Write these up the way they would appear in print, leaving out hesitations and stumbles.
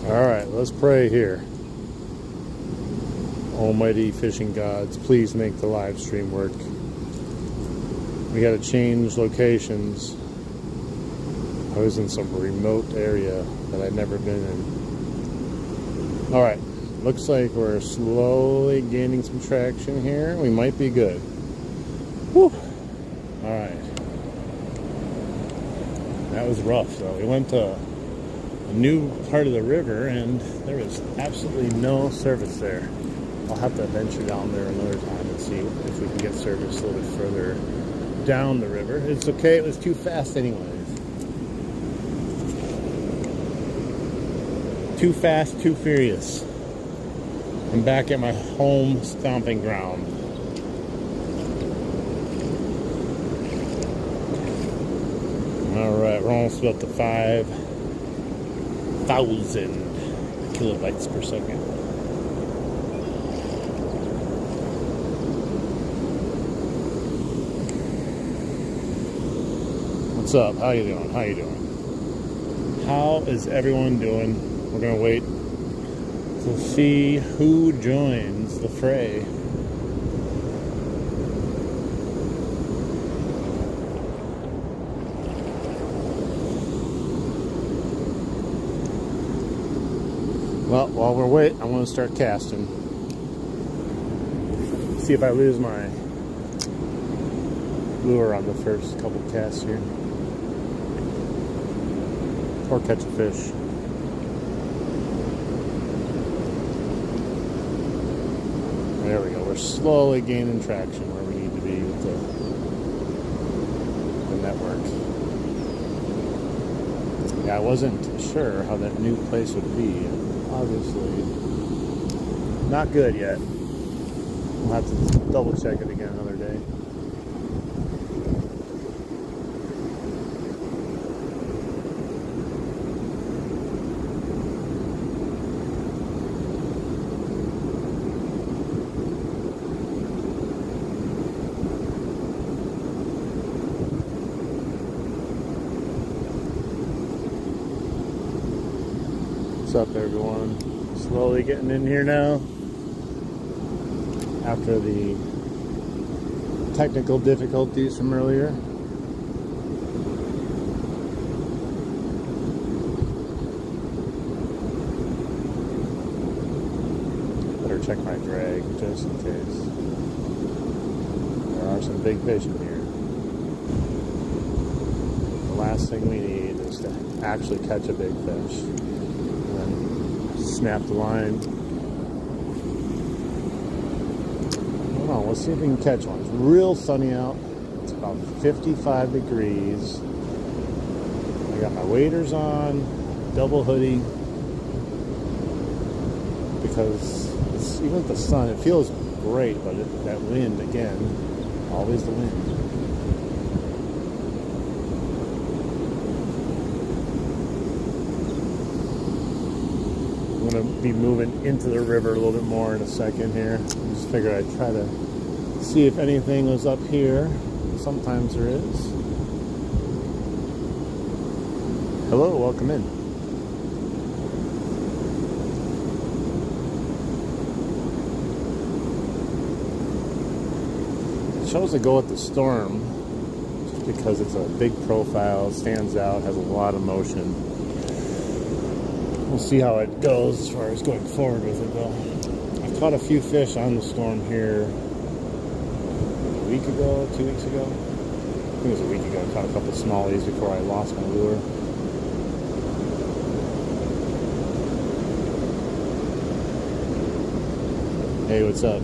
Alright, let's pray here. Almighty fishing gods, please make the live stream work. We gotta change locations. I was in some remote area that I'd never been in. Alright, looks like we're slowly gaining some traction here. We might be good. Whew. Alright. That was rough though. We went to a new part of the river and there was absolutely no service there. I'll have to venture down there another time and see if we can get service a little bit further down the river. It's okay, it was too fast anyways. Too fast, too furious. I'm back at my home stomping ground. Alright, we're almost about to 5,000 kilobytes per second. What's up? How you doing? How you doing? How is everyone doing? We're gonna wait to see who joins the fray. Well, while we're waiting, I'm gonna start casting. See if I lose my lure on the first couple casts here. Or catch a fish. There we go. We're slowly gaining traction where we need to be with the network. Yeah, I wasn't sure how that new place would be. Obviously, not good yet. We'll have to double check it again another day. What's up, everyone? Slowly getting in here now after the technical difficulties from earlier. Better check my drag just in case. There are some big fish in here. The last thing we need is to actually catch a big fish. Snap the line. Hold on, let's see if we can catch one. It's real sunny out. It's about 55 degrees. I got my waders on, double hoodie, because even with the sun, it feels great, but that wind again, always the wind. I'm going to be moving into the river a little bit more in a second here. I just figured I'd try to see if anything was up here. Sometimes there is. Hello, welcome in. It chose to go with the storm just because it's a big profile, stands out, has a lot of motion. We'll see how it goes as far as going forward with it though. I caught a few fish on the storm here a week ago, 2 weeks ago. I think it was a week ago. I caught a couple of smallies before I lost my lure. Hey, what's up?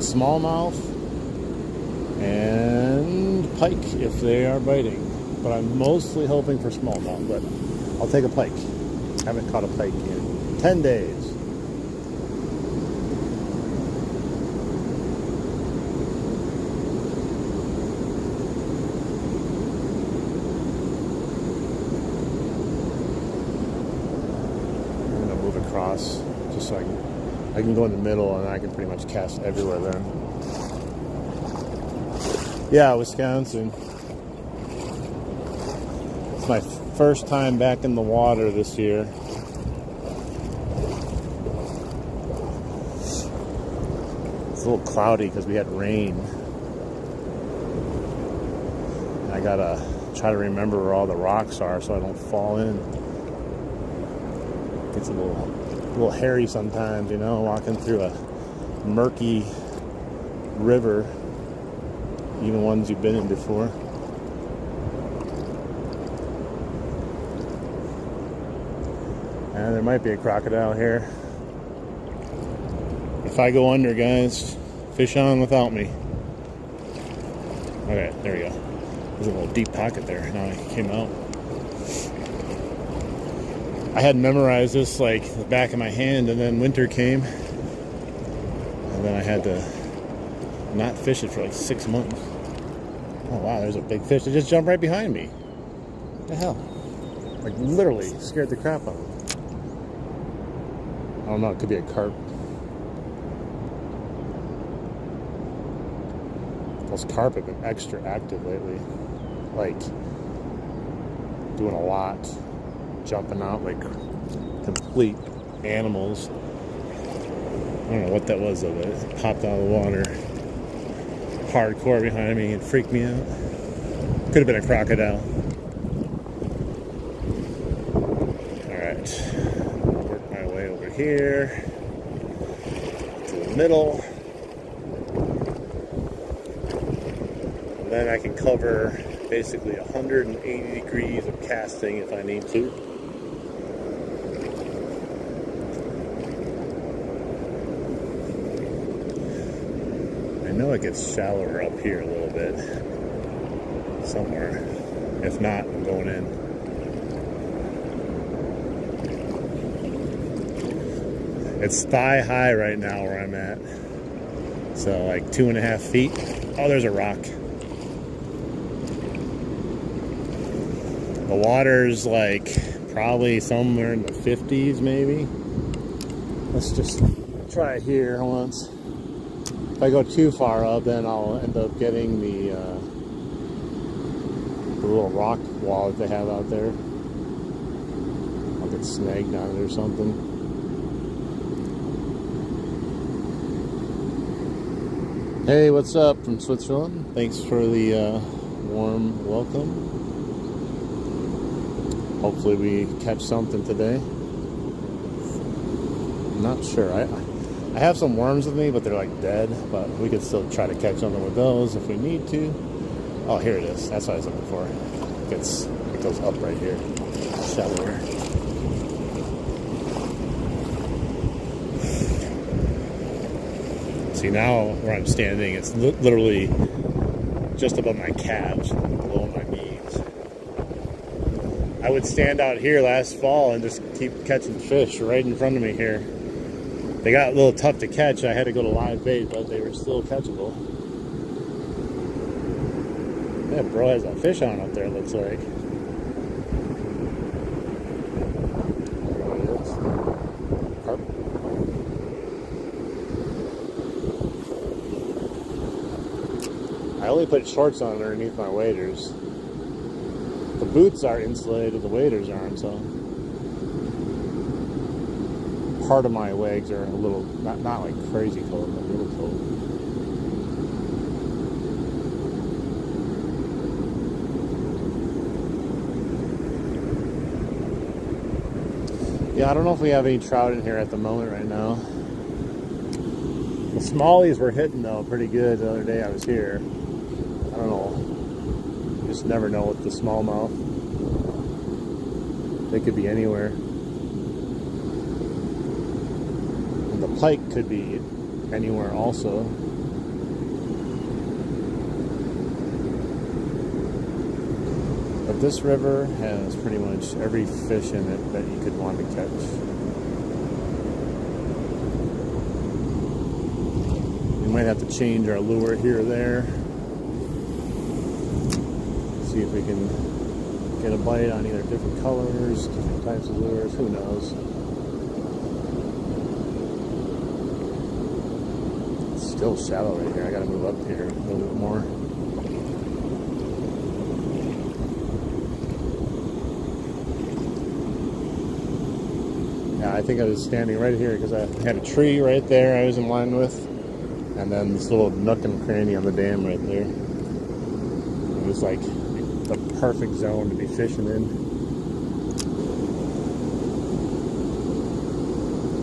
Smallmouth and pike if they are biting. But I'm mostly hoping for smallmouth, but I'll take a pike. Haven't caught a pike in 10 days. I'm gonna move across just so I can go in the middle and I can pretty much cast everywhere then. Yeah, Wisconsin. It's my first time back in the water this year. a little cloudy because we had rain. I gotta try to remember where all the rocks are so I don't fall in. It's a little hairy sometimes, you know, walking through a murky river, even ones you've been in before. And there might be a crocodile here. If I go under, guys, fish on without me. Okay, there we go. There's a little deep pocket there. Now it came out. I had memorized this like the back of my hand, and then winter came, and then I had to not fish it for like 6 months. Oh wow, there's a big fish that just jumped right behind me. What the hell? Like literally scared the crap out of me. I don't know, it could be a carp. Those carp have been extra active lately. Like, doing a lot. Jumping out like complete animals. I don't know what that was though, but it popped out of the water. Hardcore behind me and freaked me out. Could have been a crocodile. Alright. Work my way over here to the middle. And then I can cover basically 180 degrees of casting if I need to. I know it gets shallower up here a little bit. Somewhere. If not, I'm going in. It's thigh high right now where I'm at. So like 2.5 feet. Oh, there's a rock. The water's like probably somewhere in the 50s maybe. Let's just try it here once. If I go too far up, then I'll end up getting the little rock wall that they have out there. I'll get snagged on it or something. Hey, what's up from Switzerland? Thanks for the warm welcome. Hopefully we catch something today. I'm not sure. I have some worms with me, but they're like dead. But we could still try to catch something with those if we need to. Oh, here it is. That's what I was looking for. It goes up right here. Shallower. See, now where I'm standing, it's literally just above my calves, below my knees. I would stand out here last fall and just keep catching fish right in front of me here. They got a little tough to catch. I had to go to live bait, but they were still catchable. Yeah, bro has a fish on up there, it looks like. There it is. Carp. I only put shorts on underneath my waders. The boots are insulated, the waders aren't, so part of my legs are a little, not like crazy cold, but a little cold. Yeah, I don't know if we have any trout in here at the moment right now. The smallies were hitting though pretty good the other day I was here. I don't know. You just never know with the smallmouth. They could be anywhere. And the pike could be anywhere also. But this river has pretty much every fish in it that you could want to catch. We might have to change our lure here or there. See if we can get a bite on either different colors, different types of lures, who knows. It's still shallow right here. I gotta move up here a little bit more. Yeah, I think I was standing right here because I had a tree right there I was in line with. And then this little nook and cranny on the dam right there. It was like the perfect zone to be fishing in.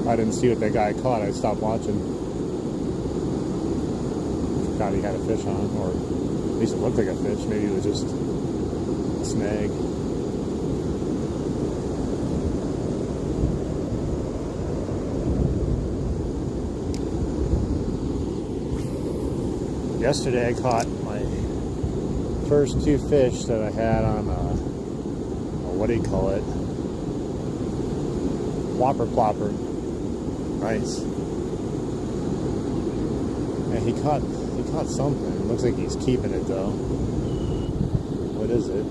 I didn't see what that guy caught. I stopped watching. Thought he had a fish on, or at least it looked like a fish. Maybe it was just a snag. Yesterday I caught my first 2 fish that I had on what do you call it? Whopper plopper. Nice. Yeah, he caught something. It looks like he's keeping it though. What is it?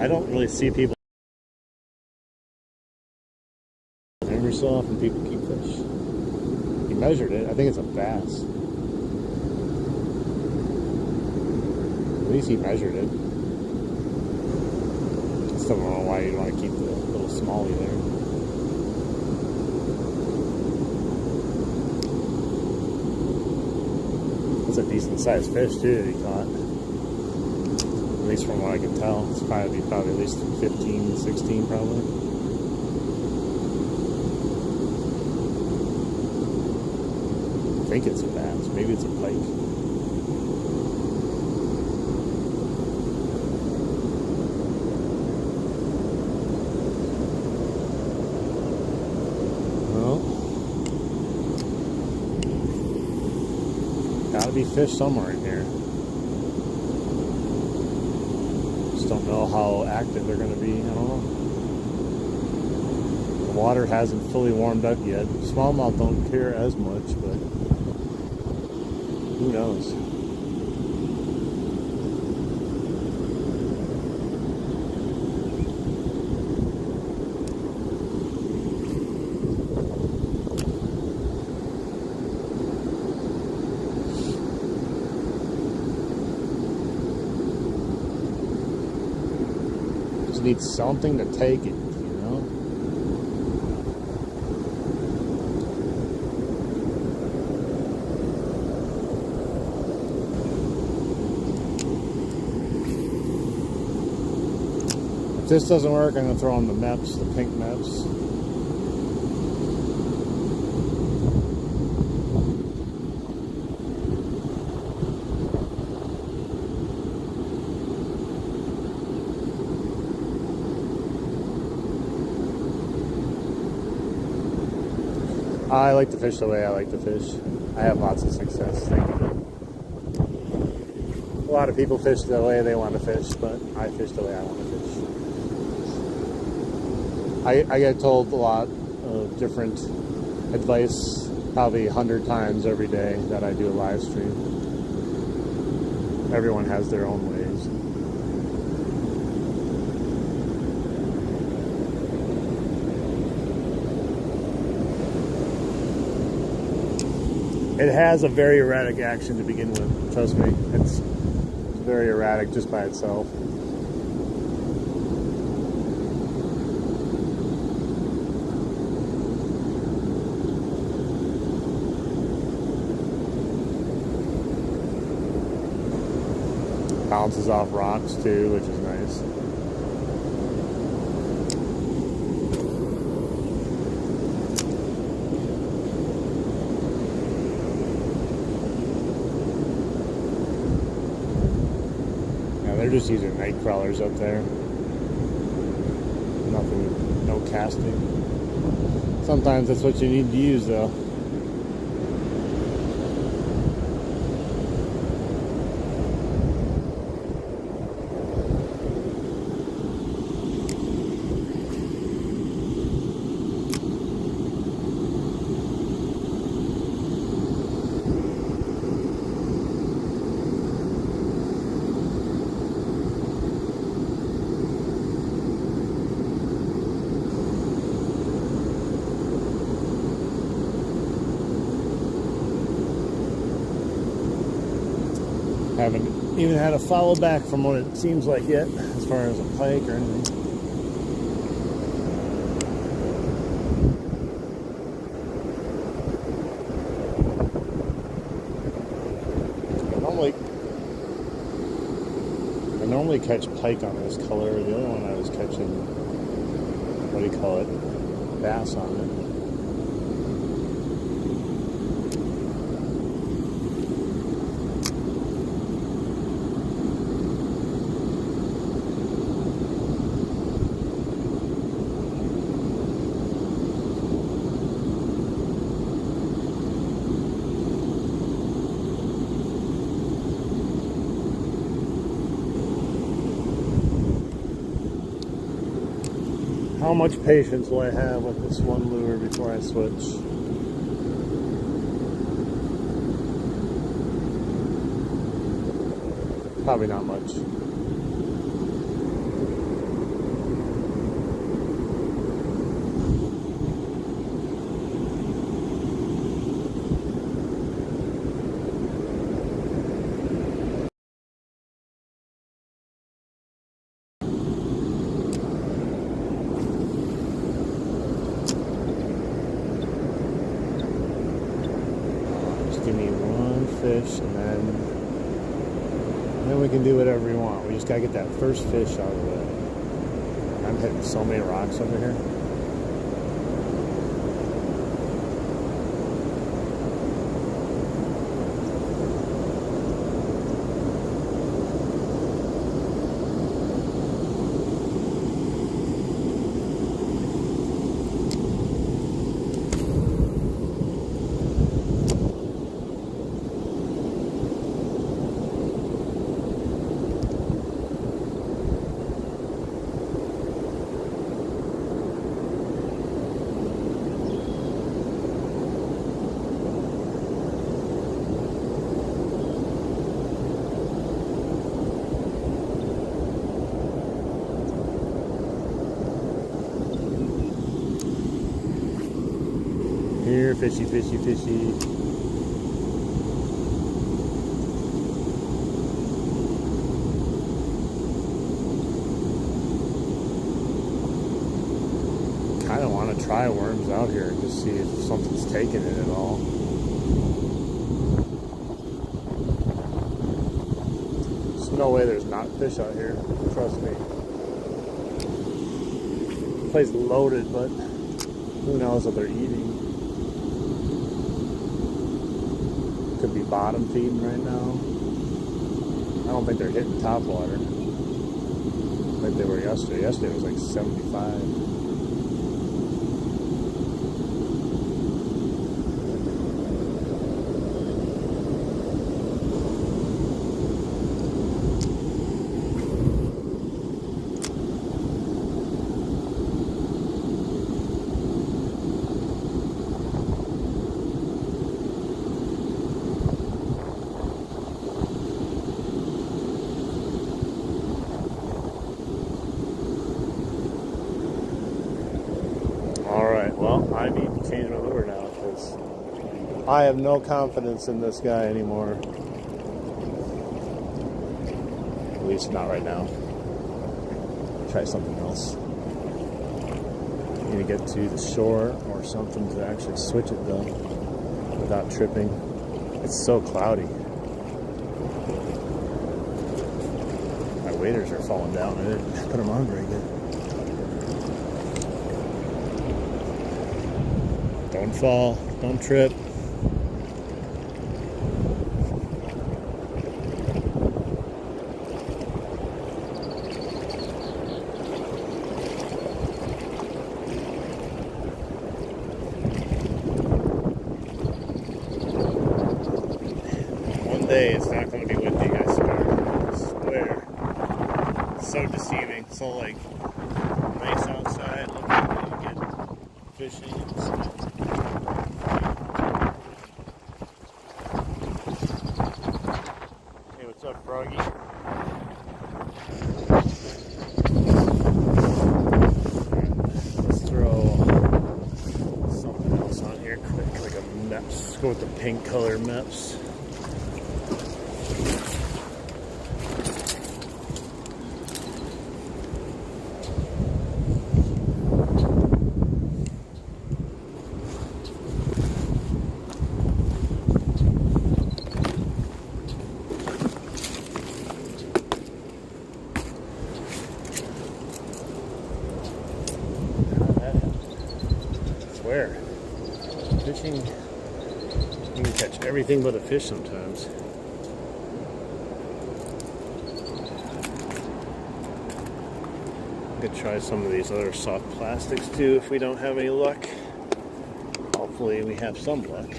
I don't really see people. Every so often people keep fish. He measured it. I think it's a bass. At least he measured it. I still don't know why you'd want to keep the little smallie there. It's a decent sized fish too that he caught. At least from what I can tell. It's probably at least 15, 16 probably. I think it's a bass. Maybe it's a pike. Well, gotta be fish somewhere in here. Just don't know how active they're gonna be. I don't know. The water hasn't fully warmed up yet. Smallmouth don't care as much, but who knows? Just need something to take it, you know? If this doesn't work, I'm going to throw on the MEPS, the pink MEPS. I like to fish the way I like to fish. I have lots of success. Thank you. A lot of people fish the way they want to fish, but I fish the way I want to fish. I get told a lot of different advice, probably 100 times every day that I do a live stream. Everyone has their own ways. It has a very erratic action to begin with, trust me. It's very erratic just by itself. Bounces off rocks too, which is nice. They're just using night crawlers up there. Nothing, no casting. Sometimes that's what you need to use though. Haven't even had a follow back from what it seems like yet, as far as a pike or anything. only catch pike on this color. The other one I was catching, what do you call it, bass on it. How much patience will I have with this one lure before I switch? Probably not much. Give me one fish and then we can do whatever we want. We just gotta get that first fish out of the way. I'm hitting so many rocks over here. Here, fishy, fishy, fishy. Kind of want to try worms out here and just see if something's taking it at all. There's no way there's not fish out here. Trust me. The place loaded, but who knows what they're eating. Could be bottom feeding right now. I don't think they're hitting top water like they were yesterday. Yesterday was like 75. Well, I need to change my lure now because I have no confidence in this guy anymore. At least not right now. Try something else. Need to get to the shore or something to actually switch it though without tripping. It's so cloudy. My waders are falling down. I didn't put them on very good. Don't fall, don't trip. One day it's not going to be windy, I swear. I swear. It's so deceiving. So like nice outside, look at you get fishing and stuff. What's up, Froggy? Let's throw something else on here quick, like a Meps. Let's go with the pink color Meps. swear, fishing, you can catch everything but a fish sometimes. I could try some of these other soft plastics too if we don't have any luck. Hopefully we have some luck.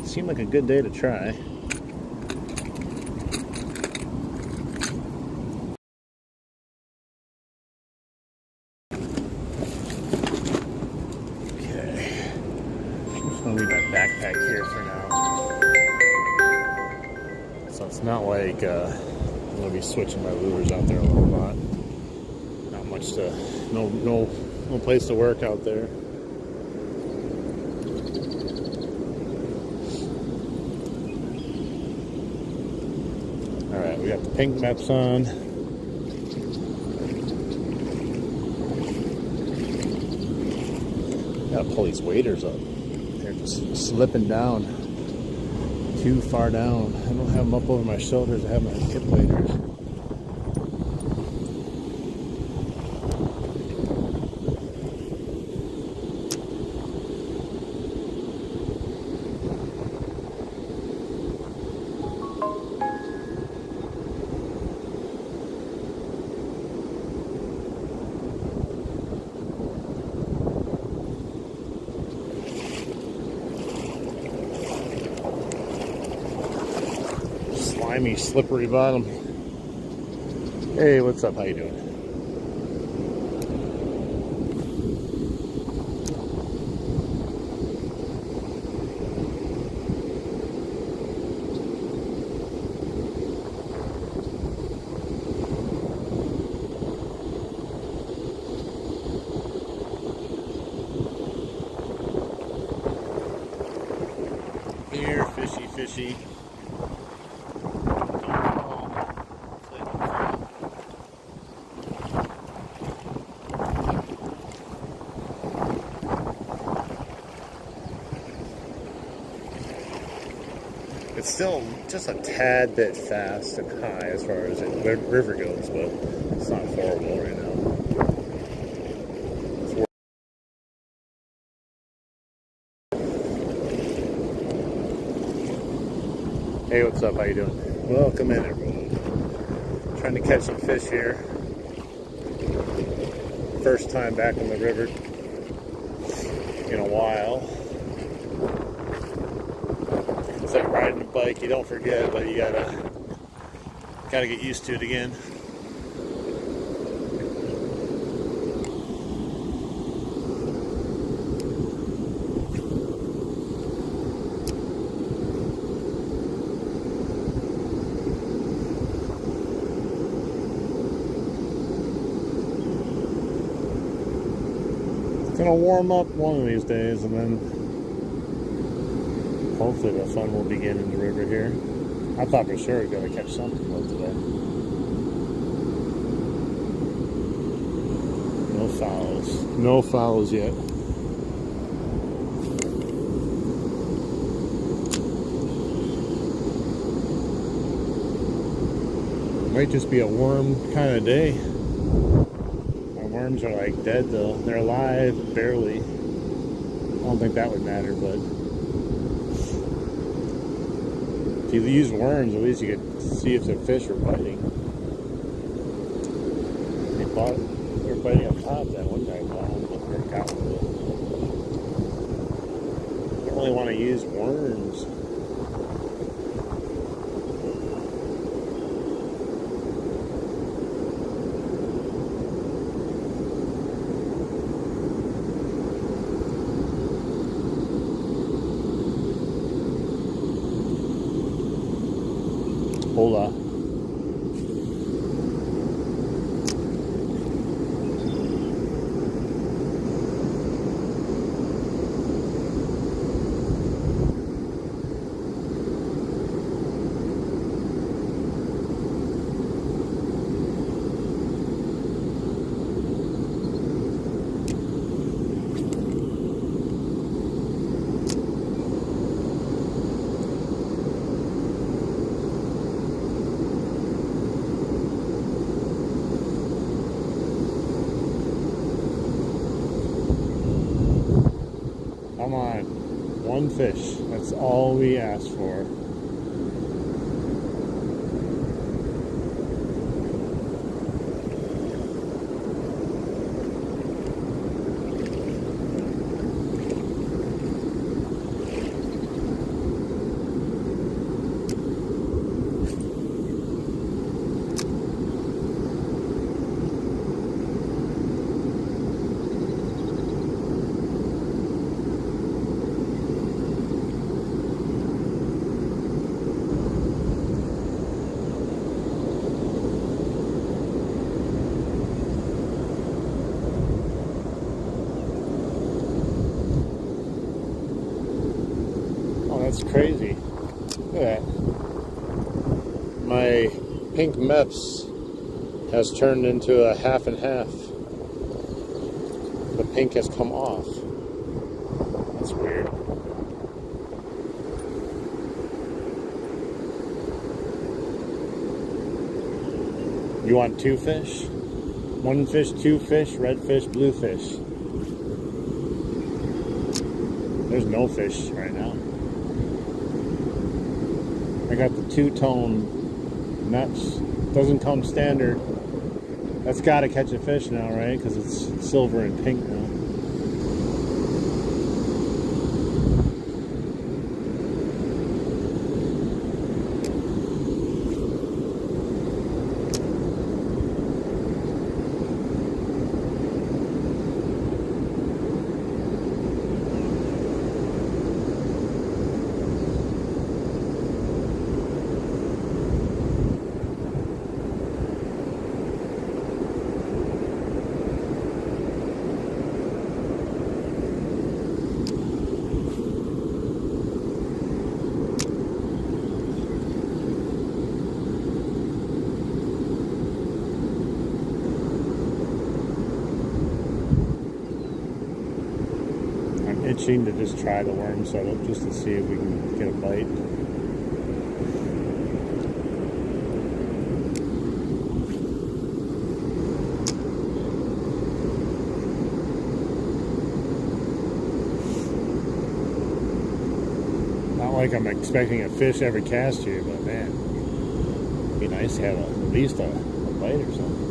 Seemed like a good day to try. Okay. I'm just gonna leave my backpack here for now. So it's not like I'm gonna be switching my lures out there a whole lot. Not much to, no place to work out there. Alright, we got the pink maps on. Gotta pull these waders up. They're just slipping down. Too far down. I don't have them up over my shoulders. I have my hip waders. Slimy, slippery bottom. Hey, what's up? How you doing? Here, fishy, fishy. It's still just a tad bit fast and high as far as the river goes, but it's not horrible right now. Hey, what's up? How you doing? Welcome in, everyone. Trying to catch some fish here. First time back on the river in a while. It's like riding a bike, you don't forget, but you gotta get used to it again. It's gonna warm up one of these days, and then hopefully the fun will begin in the river here. I thought for sure we were going to catch something though today. No fouls. No fouls yet. Might just be a warm kind of day. My worms are like dead though. They're alive, barely. I don't think that would matter, but if you use worms, at least you could see if the fish are biting. They're biting up top that one guy found, but they're got one. I don't really want to use worms. Hola. Come on. One fish. That's all we asked for. That's crazy. Look at that. My pink Meps has turned into a half and half. The pink has come off. That's weird. You want two fish? One fish, two fish, red fish, blue fish. There's no fish right now. I got the two-tone Meps. Doesn't come standard. That's got to catch a fish now, right? Because it's silver and pink now. Itching to just try the worm setup just to see if we can get a bite. Not like I'm expecting a fish every cast here, but man, it'd be nice to have at least a bite or something.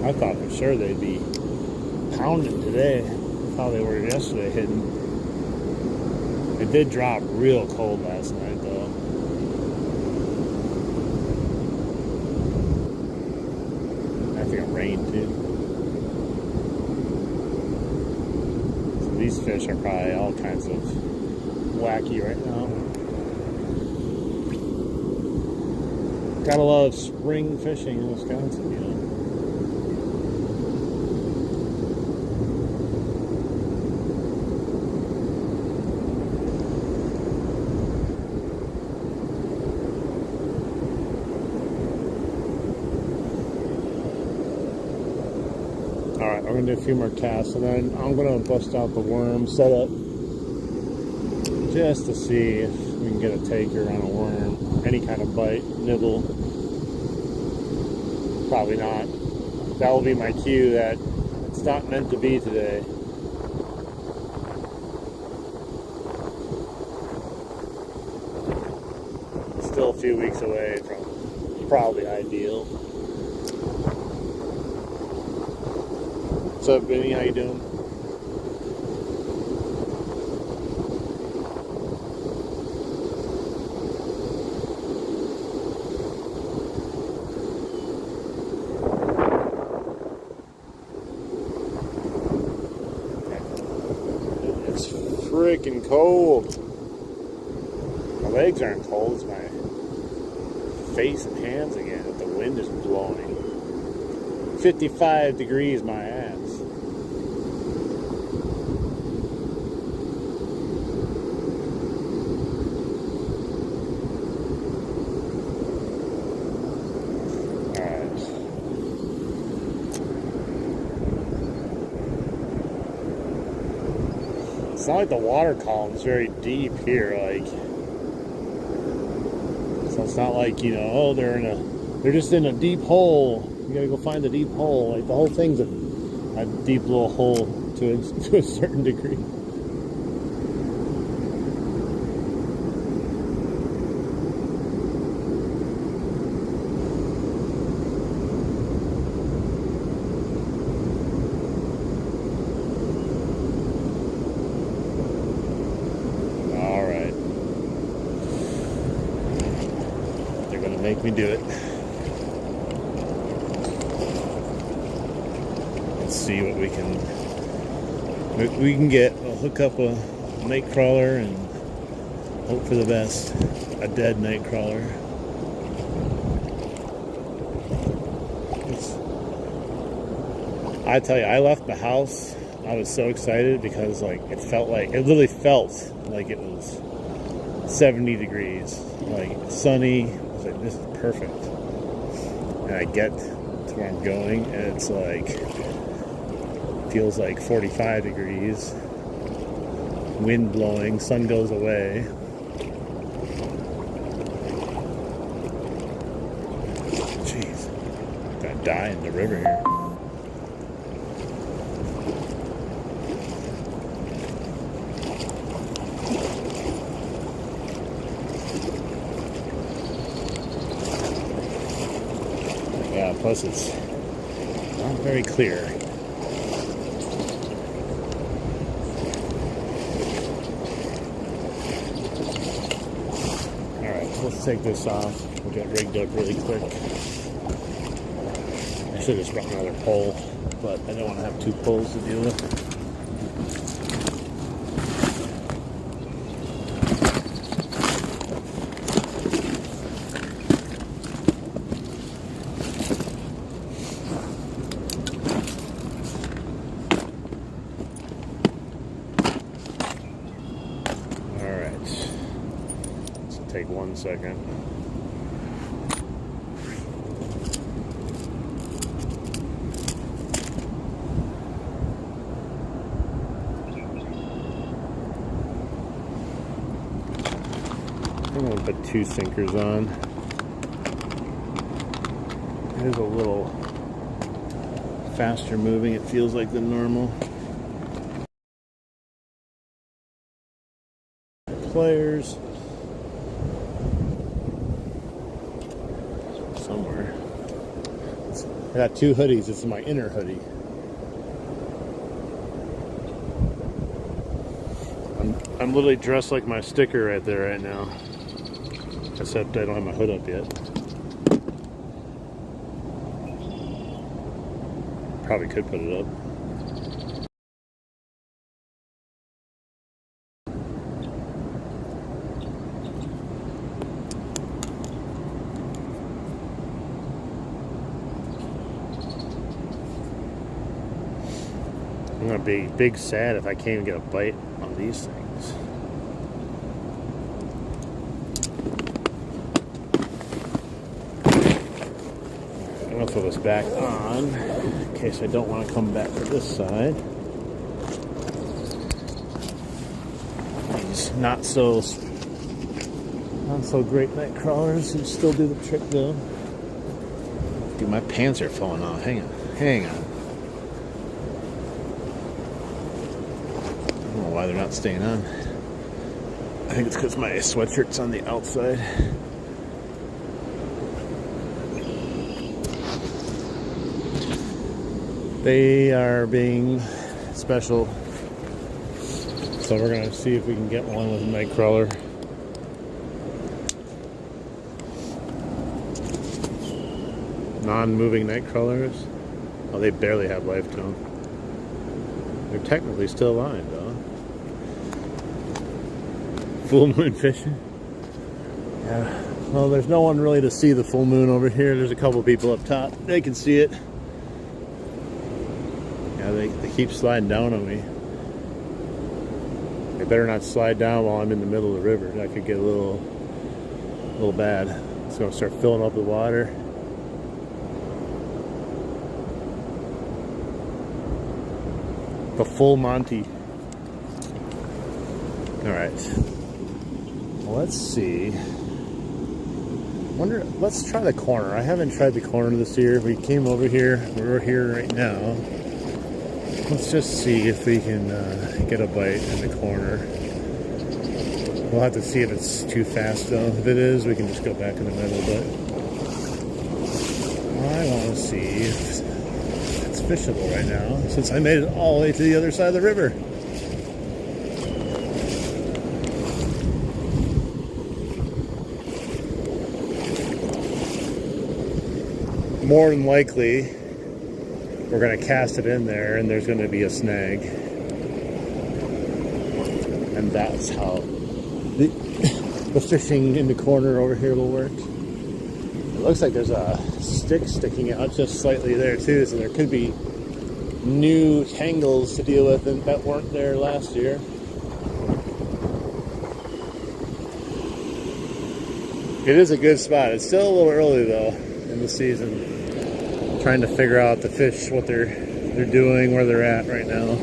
I thought for sure they'd be pounding today. That's how they were yesterday hitting. It did drop real cold last night though. I think it rained too. So these fish are probably all kinds of wacky right now. Gotta love spring fishing in Wisconsin, you know. Alright, we're going to do a few more casts, and then I'm going to bust out the worm setup just to see if we can get a taker on a worm. Any kind of bite, nibble. Probably not. That will be my cue that it's not meant to be today. Still a few weeks away from probably ideal. What's up, Benny? How you doing? It's freaking cold. My legs aren't cold. It's my face and hands again. The wind is blowing. 55 degrees, my ass. It's not like the water column is very deep here, like, so It's not like, you know, oh, they're just in a deep hole. You gotta go find the deep hole. Like, the whole thing's a deep little hole to a certain degree. Make me do it. Let's see what we can get. We'll hook up a night crawler and hope for the best. A dead night crawler. I tell you, I left the house. I was so excited because it literally felt like it was 70 degrees, like sunny. Like, this is perfect. And I get to where I'm going and it's feels like 45 degrees, wind blowing, sun goes away. Jeez, I'm gonna die in the river here. Yeah, plus it's not very clear. Alright, let's take this off. We'll get rigged up really quick. I should have just brought another pole, but I don't want to have two poles to deal with. Take 1 second. I'm going to put 2 sinkers on. It is a little faster moving, it feels like, than normal. Pliers. Somewhere. I got 2 hoodies. This is my inner hoodie. I'm literally dressed like my sticker right there right now. Except I don't have my hood up yet. Probably could put it up. I'm gonna be big sad if I can't even get a bite on these things. I'm gonna throw this back on in case I don't want to come back to this side. These not so great night crawlers can still do the trick though. Dude, my pants are falling off. Hang on. I don't know why they're not staying on. I think it's because my sweatshirt's on the outside. They are being special. So we're going to see if we can get one with a night crawler. Non-moving night crawlers. Oh, they barely have life to them. They're technically still alive, though. Full moon fishing. Yeah. Well, there's no one really to see the full moon over here. There's a couple people up top. They can see it. Yeah, they keep sliding down on me. They better not slide down while I'm in the middle of the river. That could get a little bad. It's going to start filling up with water. The full Monty. All right. Well, let's see. Wonder. Let's try the corner. I haven't tried the corner this year. We came over here. We're here right now. Let's just see if we can get a bite in the corner. We'll have to see if it's too fast though. If it is, we can just go back in the middle. But I want to see if it's fishable right now, since I made it all the way to the other side of the river. More than likely, we're going to cast it in there and there's going to be a snag. And that's how the fishing in the corner over here will work. It looks like there's a stick sticking out just slightly there too, so there could be new tangles to deal with that weren't there last year. It is a good spot. It's still a little early though in the season. Trying to figure out the fish, what they're doing, where they're at right now.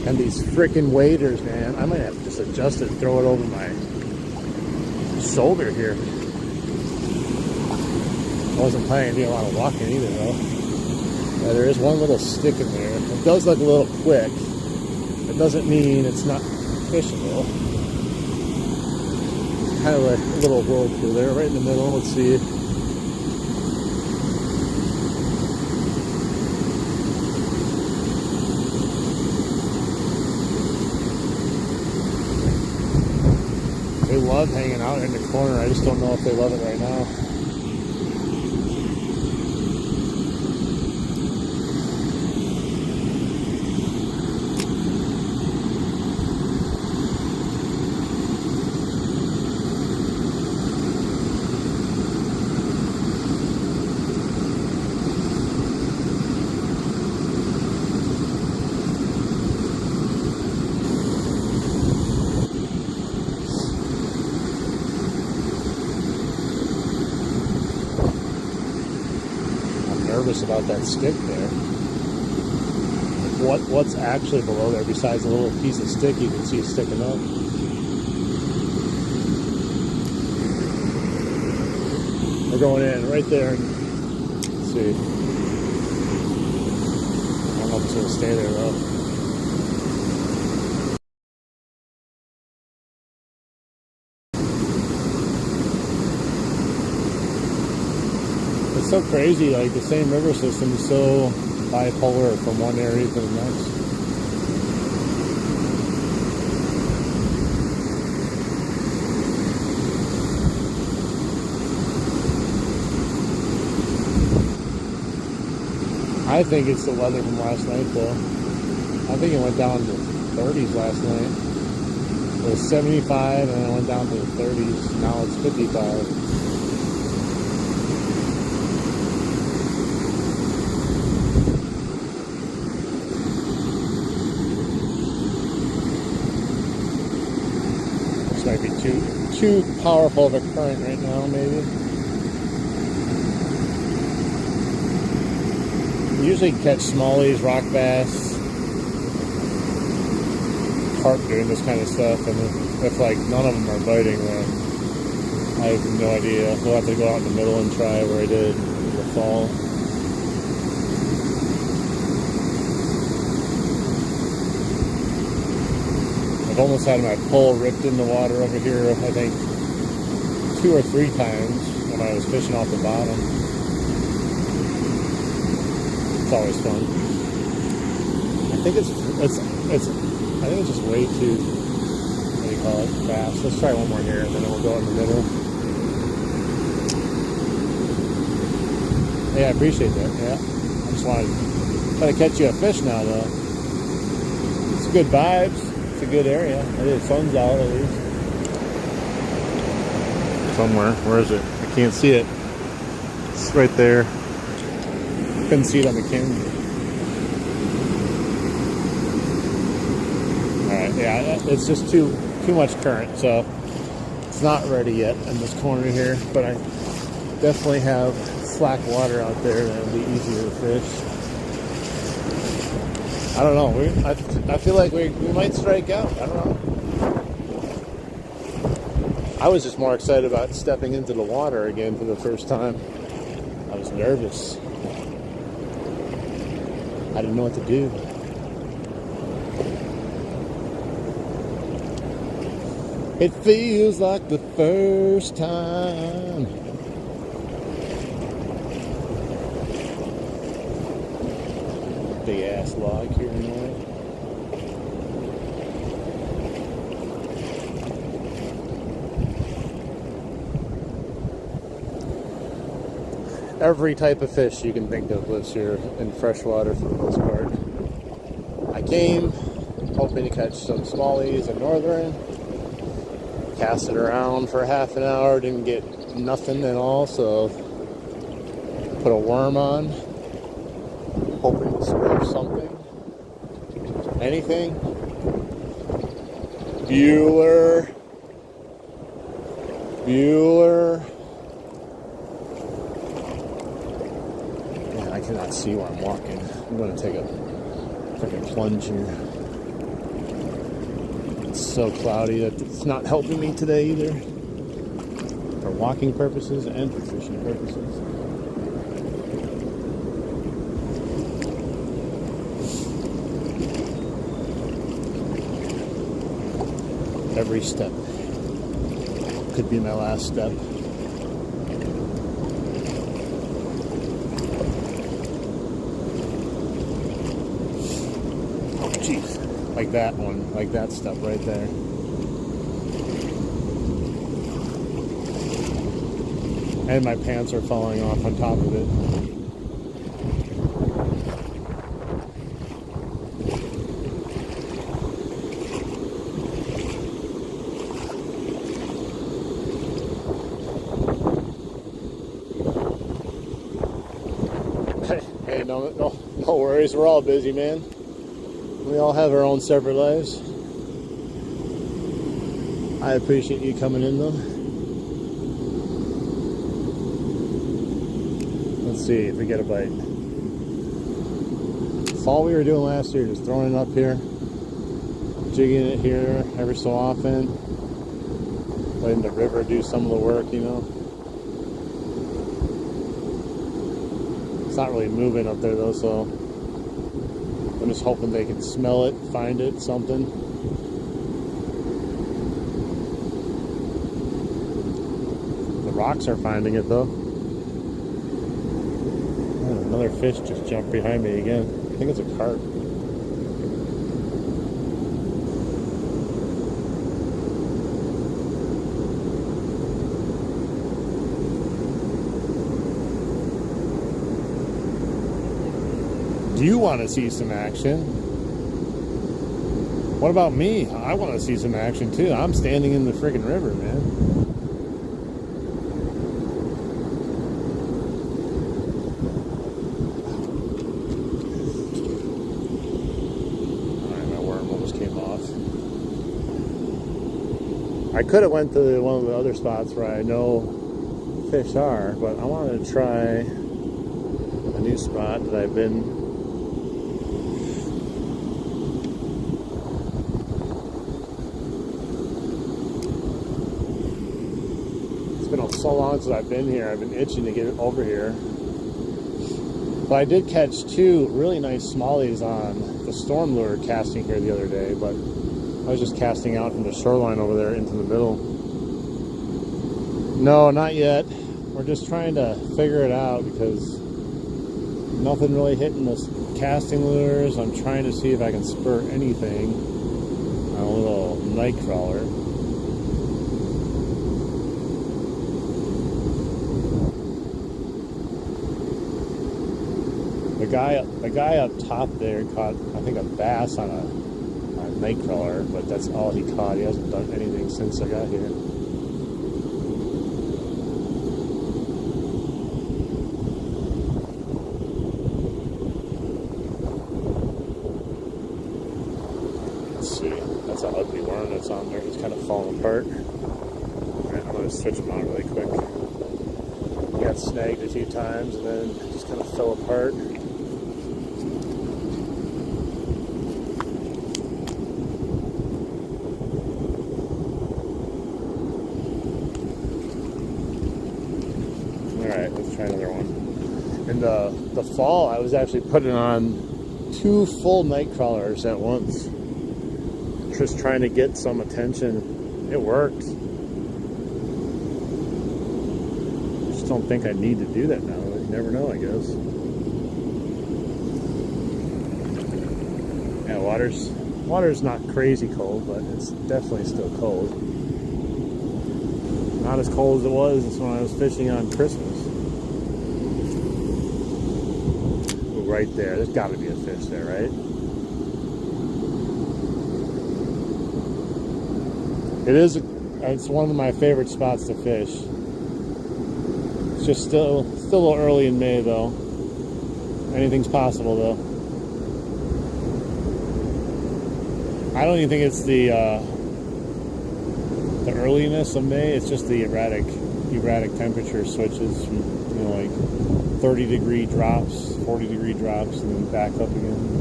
And these freaking waders, man. I might have to just adjust it and throw it over my shoulder here. I wasn't planning to do a lot of walking either though. Yeah, there is one little stick in there. It does look a little quick. It doesn't mean it's not fishable. Kind of a little whirlpool there, right in the middle. Let's see. They love hanging out in the corner. I just don't know if they love it right now. Nervous about that stick there. What's actually below there besides a little piece of stick you can see sticking up? We're going in right there. Let's see. I don't know if it's going to stay there though. It's so crazy, like the same river system is so bipolar from one area to the next. I think it's the weather from last night though. I think it went down to 30s last night. It was 75 and then it went down to the 30s. Now it's 55. Might be too powerful of a current right now, maybe. We usually catch smallies, rock bass, carp doing this kind of stuff, and if like none of them are biting, then I have no idea. We'll have to go out in the middle and try where I did in the fall. I've almost had my pole ripped in the water over here, I think 2 or 3 times when I was fishing off the bottom. It's always fun. I think it's just way too, what do you call it, fast. Let's try one more here and then we'll go in the middle. Yeah, I appreciate that. Yeah. I just wanted to try to catch you a fish now though. It's good vibes. It's a good area. The sun's out at least. Somewhere. Where is it? I can't see it. It's right there. Couldn't see it on the camera. Alright, yeah, it's just too much current, so it's not ready yet in this corner here, but I definitely have slack water out there that'll be easier to fish. I don't know. I feel like we might strike out. I don't know. I was just more excited about stepping into the water again for the first time. I was nervous. I didn't know what to do. It feels like the first time. Big ass log here in the way. Every type of fish you can think of lives here in freshwater for the most part. I came hoping to catch some smallies and northern. Cast it around for half an hour, didn't get nothing at all, so put a worm on, hoping to spur something. Anything. Bueller. Man, I cannot see where I'm walking. I'm going to take a freaking plunge here. It's so cloudy that it's not helping me today either. For walking purposes and for fishing purposes. Every step could be my last step. Oh, jeez. Like that one. Like that step right there. And my pants are falling off on top of it. Hey, no worries. We're all busy, man. We all have our own separate lives. I appreciate you coming in, though. Let's see if we get a bite. It's all we were doing last year, just throwing it up here, jigging it here every so often, letting the river do some of the work, you know. It's not really moving up there though, so I'm just hoping they can smell it, find it, something. The rocks are finding it though. Oh, another fish just jumped behind me again. I think it's a carp. You want to see some action. What about me? I want to see some action too. I'm standing in the friggin' river, man. Alright, my worm almost came off. I could have went to one of the other spots where I know fish are, but I wanted to try a new spot that I've been. It's been so long since I've been here. I've been itching to get over here. But I did catch two really nice smallies on the storm lure casting here the other day, but I was just casting out from the shoreline over there into the middle. No, not yet. We're just trying to figure it out because nothing really hitting the casting lures. I'm trying to see if I can spur anything on a little night crawler. The guy up top there caught, I think, a bass on a night crawler, but that's all he caught. He hasn't done anything since I got here. Let's see. That's an ugly worm that's on there. He's kind of falling apart. Alright, I'm going to switch him on really quick. He got snagged a few times and then just kind of fell apart. right, let's try another one. In the fall, I was actually putting on 2 full night crawlers at once, just trying to get some attention. It worked. Just don't think I need to do that now. You never know, I guess. Yeah, water's not crazy cold, but it's definitely still cold. Not as cold as it was when I was fishing on Christmas. Ooh, right there. There's got to be a fish there, right? It's one of my favorite spots to fish. It's just still a little early in May, though. Anything's possible, though. I don't even think it's the earliness of May. It's just the erratic temperature switches from, you know, like 30-degree drops, 40-degree drops, and then back up again.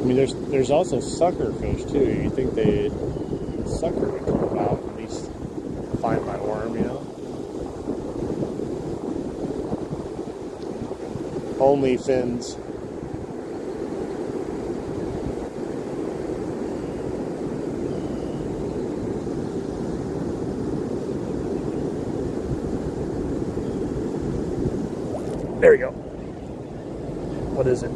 I mean, there's also sucker fish too. You think sucker would come about at least find my worm, you know? Only fins. There we go. What is it?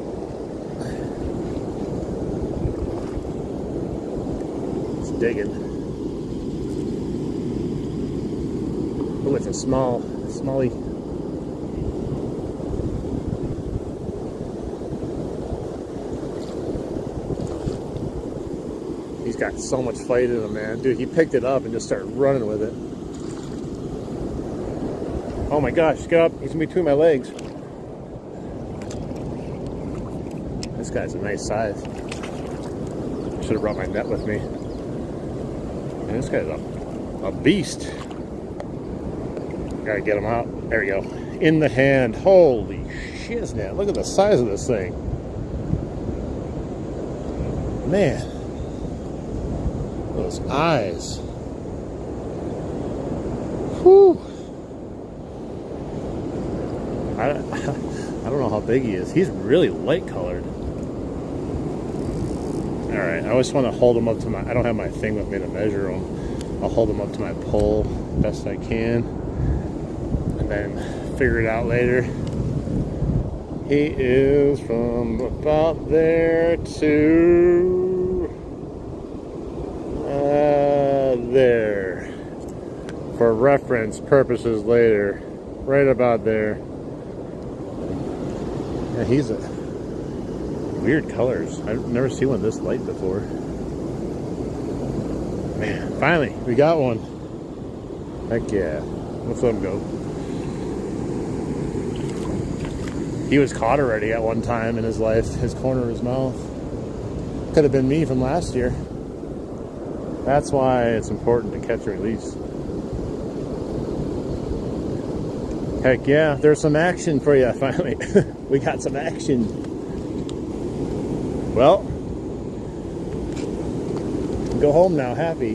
It's digging. Oh, it's a smallie. He's got so much fight in him, man. Dude, he picked it up and just started running with it. Oh my gosh, get up. He's in between my legs. This guy's a nice size. Should have brought my net with me. Man, this guy's a beast. Gotta get him out. There we go. In the hand. Holy shiznit. Look at the size of this thing. Man. Those eyes. Whew. I don't know how big he is. He's really light colored. Alright, I always want to hold him up to I don't have my thing with me to measure him. I'll hold him up to my pole best I can. And then figure it out later. He is from about there to there. For reference purposes later. Right about there. Yeah, he's a weird colors. I've never seen one this light before. Man, finally, we got one. Heck yeah. Let's let him go. He was caught already at one time in his life, his corner of his mouth. Could have been me from last year. That's why it's important to catch and release. Heck yeah, there's some action for you finally. We got some action. Well, go home now happy.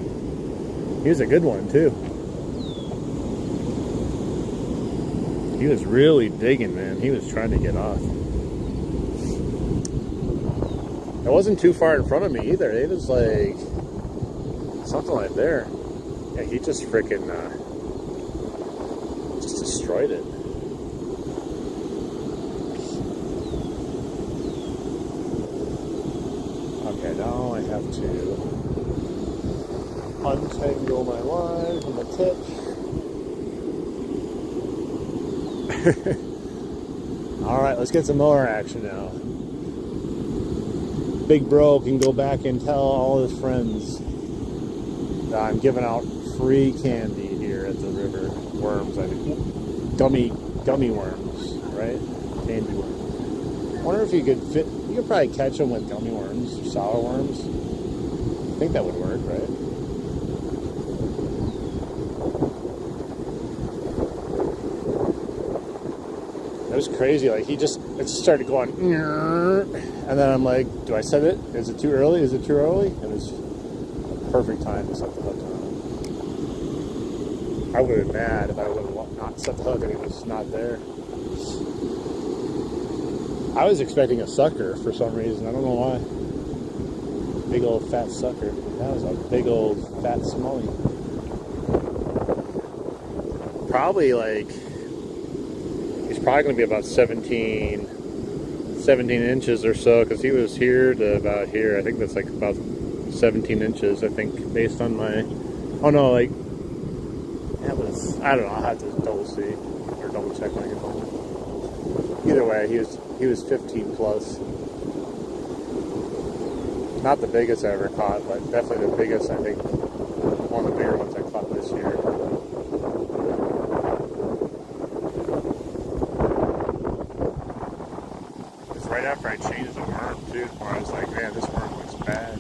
He was a good one too. He was really digging, man. He was trying to get off. It wasn't too far in front of me either. It was like something like there. Yeah, he just freaking just destroyed it. Okay, now I have to untangle my line from the tip. Alright, let's get some more action now. Big bro can go back and tell all his friends that I'm giving out free candy here at the river. Worms, I mean. Gummy worms, right? Candy worms. I wonder if you could probably catch them with gummy worms or sour worms. I think that would work, right? It was crazy. Like it just started going, and then I'm like, do I set it? Is it too early? Is it too early? And it was perfect time to set the hook on. I would have been mad if I would have not set the hook and it was not there. I was expecting a sucker for some reason. I don't know why. Big old fat sucker. That was a big old fat smallie. Probably like, he's probably going to be about 17 inches or so, because he was here to about here. I think that's like about 17 inches, I think, based on my, oh no, like, that was, I don't know, I'll have to double see, or double check when I get home. Either way, he was 15 plus. Not the biggest I ever caught, but definitely the biggest, I think, one of the bigger ones I caught this year. It's right after I changed the worm, too, where I was like, man, this worm looks bad.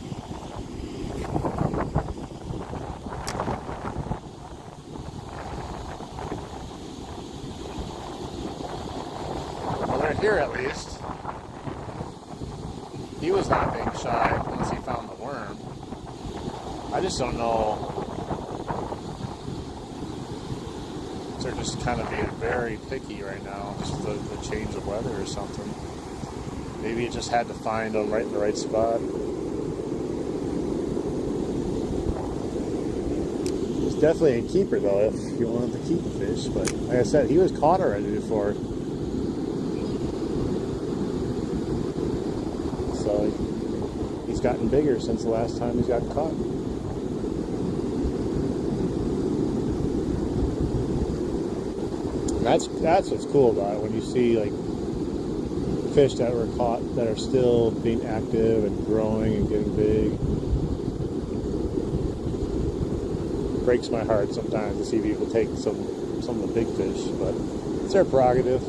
Well, they're here at least. He was not being shy once he found the worm. I just don't know. They're just kind of being very picky right now, just the change of weather or something. Maybe it just had to find them right in the right spot. It's definitely a keeper though, if you wanted to keep a fish. But like I said, he was caught already before. So he's gotten bigger since the last time he's gotten caught. And that's what's cool about it, when you see like fish that were caught that are still being active and growing and getting big. It breaks my heart sometimes to see people take some of the big fish, but it's their prerogative.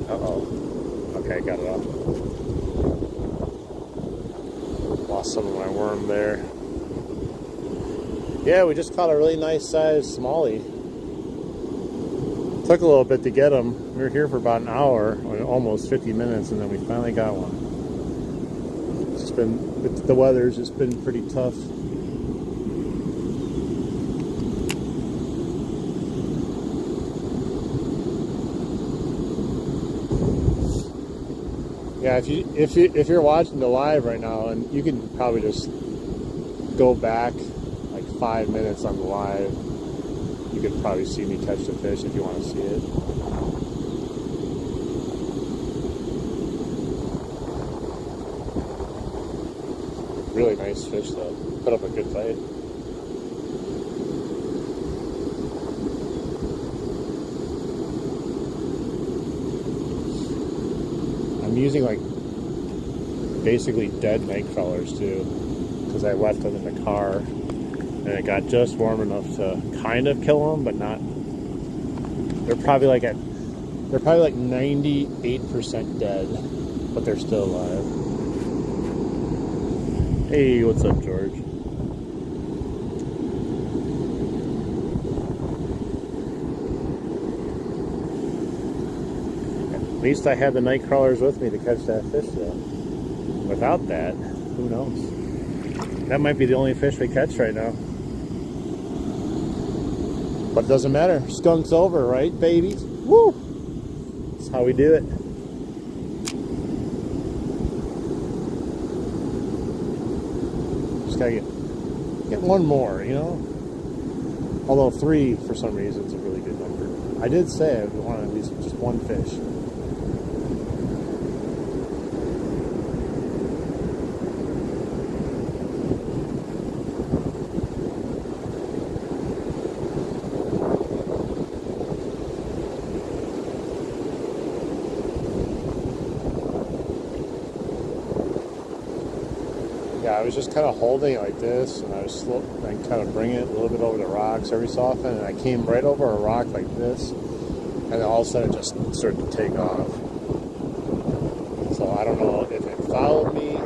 Uh-oh. Okay, got it off. Lost some of my worm there. Yeah, we just caught a really nice sized smallie. Took a little bit to get them. We were here for about an hour, almost 50 minutes, and then we finally got one. It's just been, the weather's just been pretty tough. Yeah, if you're watching the live right now, and you can probably just go back like 5 minutes on the live, you could probably see me catch the fish if you want to see it. Really nice fish though. Put up a good fight. I'm using like basically dead night crawlers too, because I left them in the car and it got just warm enough to kind of kill them, but not. They're probably like 98% dead, but they're still alive. Hey, what's up, George? At least I had the night crawlers with me to catch that fish though. Without that, who knows? That might be the only fish we catch right now. But it doesn't matter. Skunk's over, right, babies? Woo! That's how we do it. Just gotta get one more, you know? Although 3, for some reason, is a really good number. I did say I wanted at least just one fish. Yeah, I was just kind of holding it like this, and I was kind of bringing it a little bit over the rocks every so often, and I came right over a rock like this, and then all of a sudden it just started to take off. So I don't know if it followed me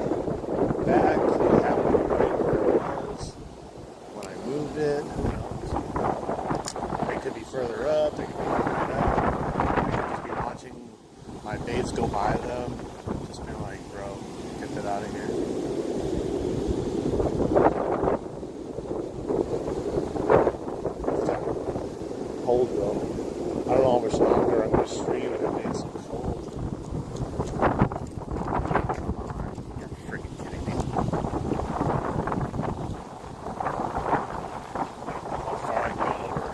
back, it happened right where it was when I moved it. It could be further up, it could be further down. by them, just been like, bro, get that out of here. It's got cold though. I don't know how much longer I'm going to stream it. It made so cold. Come on, you're freaking kidding me. How far I go over.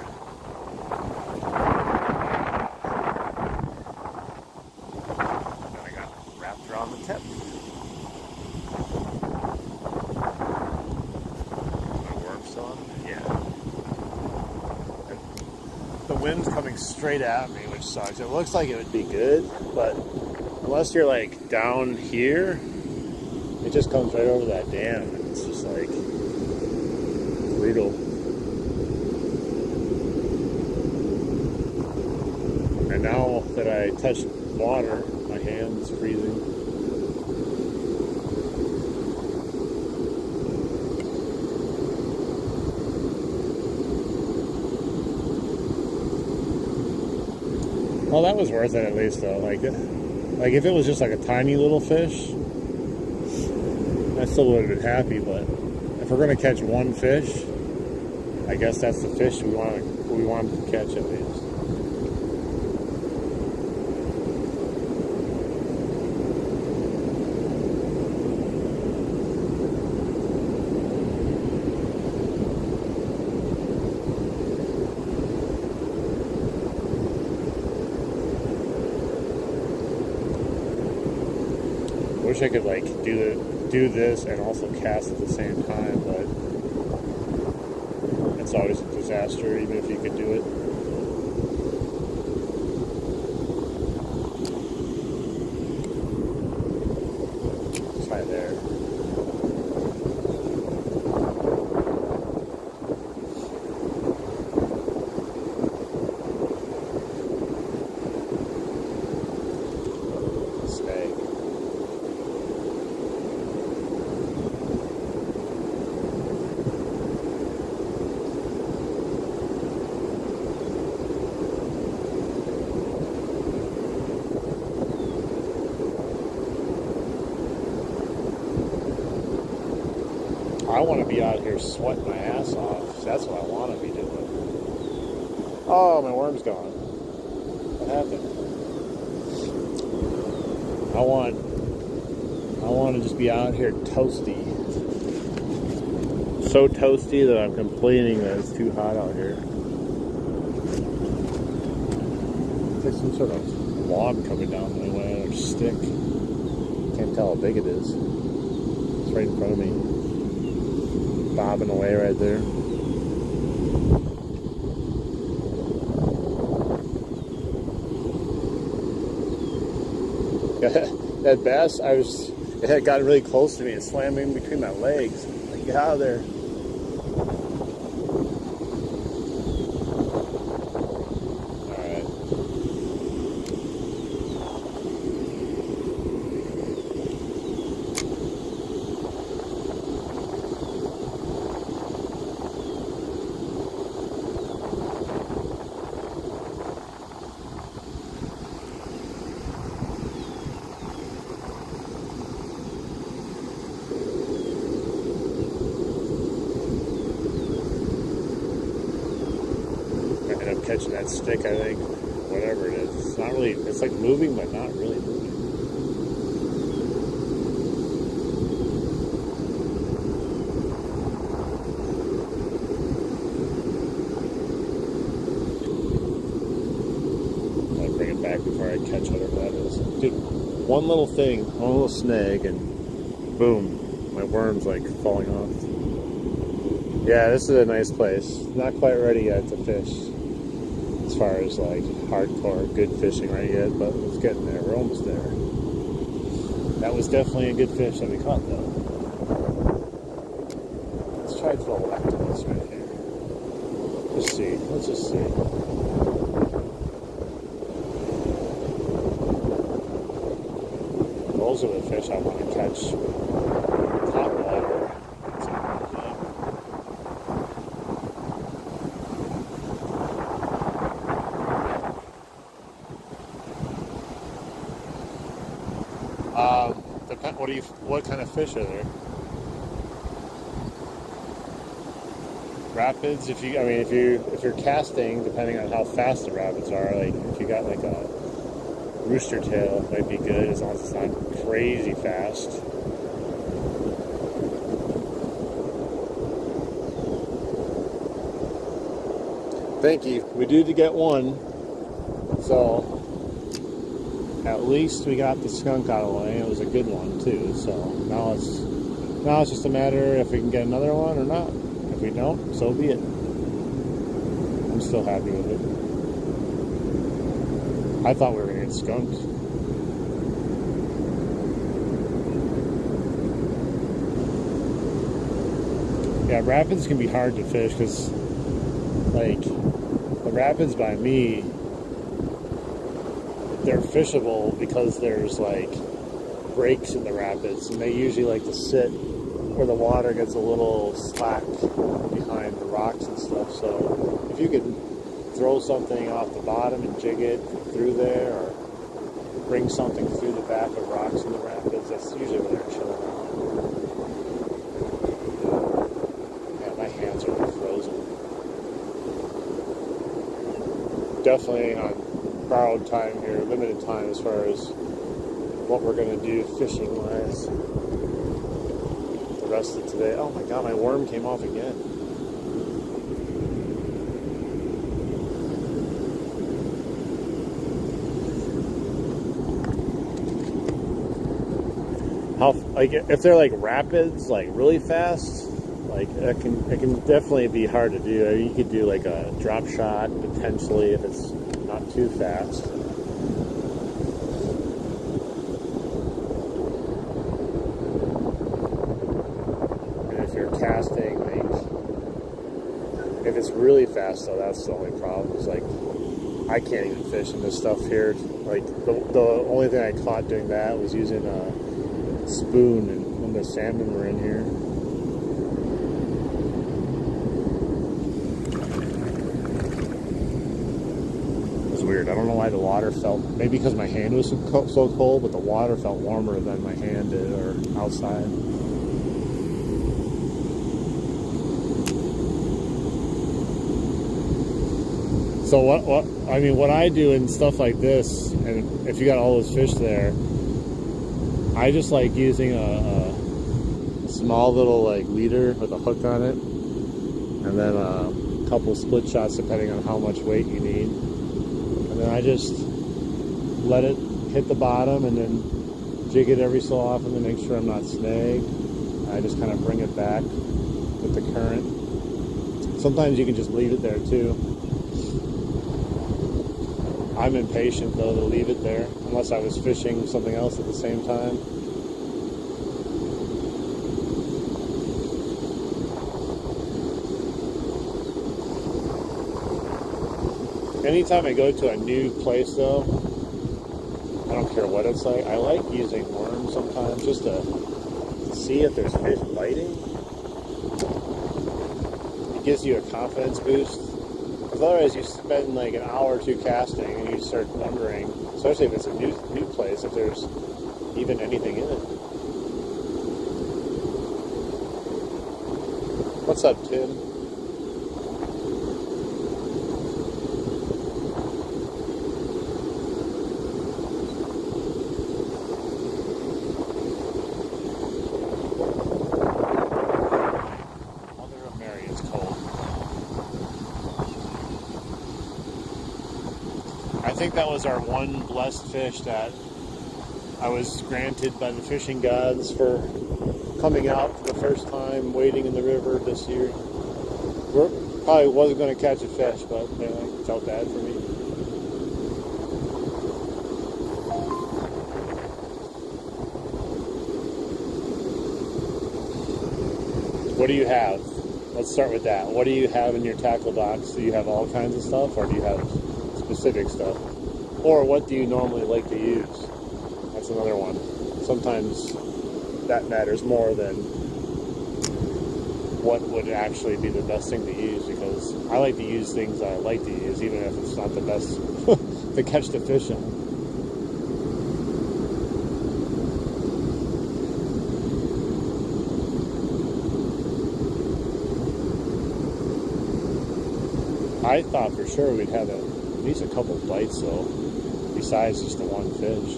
Then I got wrapped around the tip. My worm's on? Yeah. The wind's coming straight at me, which sucks. It looks like it would be good, but unless you're like down here, it just comes right over that dam. It's just like brutal. And now that I touched water, my hand's freezing. Well, that was worth it at least, though. Like if it was just like a tiny little fish, I still would have been happy. But if we're gonna catch one fish, I guess that's the fish we want to catch at least. Wish I could like do this and also cast at the same time, but it's always a disaster even if you could do it. Try there. I want to be out here sweating my ass off. That's what I want to be doing. Oh, my worm's gone. What happened? I want to just be out here toasty. So toasty that I'm complaining that it's too hot out here. It's like some sort of log coming down my way, or stick. Can't tell how big it is. It's right in front of me. Bobbing away right there. That bass, it had gotten really close to me and slammed in between my legs. Like, get out of there. Alright. Catching that stick, I think, whatever it is. It's not really, it's like moving, but not really moving. I'll bring it back before I catch whatever that is. Dude, one little thing, one little snag, and boom, my worm's like falling off. Yeah, this is a nice place. Not quite ready yet to fish. As far as like hardcore good fishing right yet, but it's getting there. We're almost there. That was definitely a good fish that we caught though. Let's try to throw a octopus right here. Let's see. Let's just see. Those are the fish I want to catch top water. What kind of fish are there? Rapids, if you're casting, depending on how fast the rapids are, like if you got like a rooster tail, it might be good as long as it's not crazy fast. Thank you. We did get one, so at least we got the skunk out of the way. It was a good one too. So now it's just a matter if we can get another one or not. If we don't, so be it. I'm still happy with it. I thought we were going to get skunked. Yeah, rapids can be hard to fish because, like, the rapids by me, they're fishable because there's, like, breaks in the rapids, and they usually like to sit where the water gets a little slack behind the rocks and stuff. So if you could throw something off the bottom and jig it through there, or bring something through the back of rocks in the rapids, that's usually where they're chilling out. Yeah, my hands are frozen. Definitely on borrowed time here, limited time as far as what we're going to do fishing wise. The rest of today. Oh my god, my worm came off again. How, like, if they're like rapids, like really fast, like it can definitely be hard to do. I mean, you could do like a drop shot potentially if it's not too fast. Casting, like, if it's really fast though, that's the only problem. Is like I can't even fish in this stuff here. Like the only thing I caught doing that was using a spoon, and when the salmon were in here. It was weird. I don't know why the water felt. Maybe because my hand was so cold, but the water felt warmer than my hand did, or outside. So what I do in stuff like this, and if you got all those fish there, I just like using a small little like leader with a hook on it, and then a couple split shots depending on how much weight you need, and then I just let it hit the bottom and then jig it every so often to make sure I'm not snagged. I just kind of bring it back with the current. Sometimes you can just leave it there too. I'm impatient though to leave it there, unless I was fishing something else at the same time. Anytime I go to a new place though, I don't care what it's like, I like using worms sometimes just to see if there's fish biting. It gives you a confidence boost. Because otherwise you spend like an hour or two casting and you start wondering, especially if it's a new place, if there's even anything in it. What's up, Tim? Mother of Mary, it's cold. I think that was our one blessed fish that I was granted by the fishing gods for coming out for the first time, wading in the river this year. Probably wasn't going to catch a fish, but it felt bad for me. What do you have? Let's start with that. What do you have in your tackle box? Do you have all kinds of stuff, or do you have specific stuff? Or what do you normally like to use? That's another one. Sometimes that matters more than what would actually be the best thing to use, because I like to use things I like to use, even if it's not the best to catch the fish in. I thought for sure we'd have at least a couple bites though, besides just the one fish.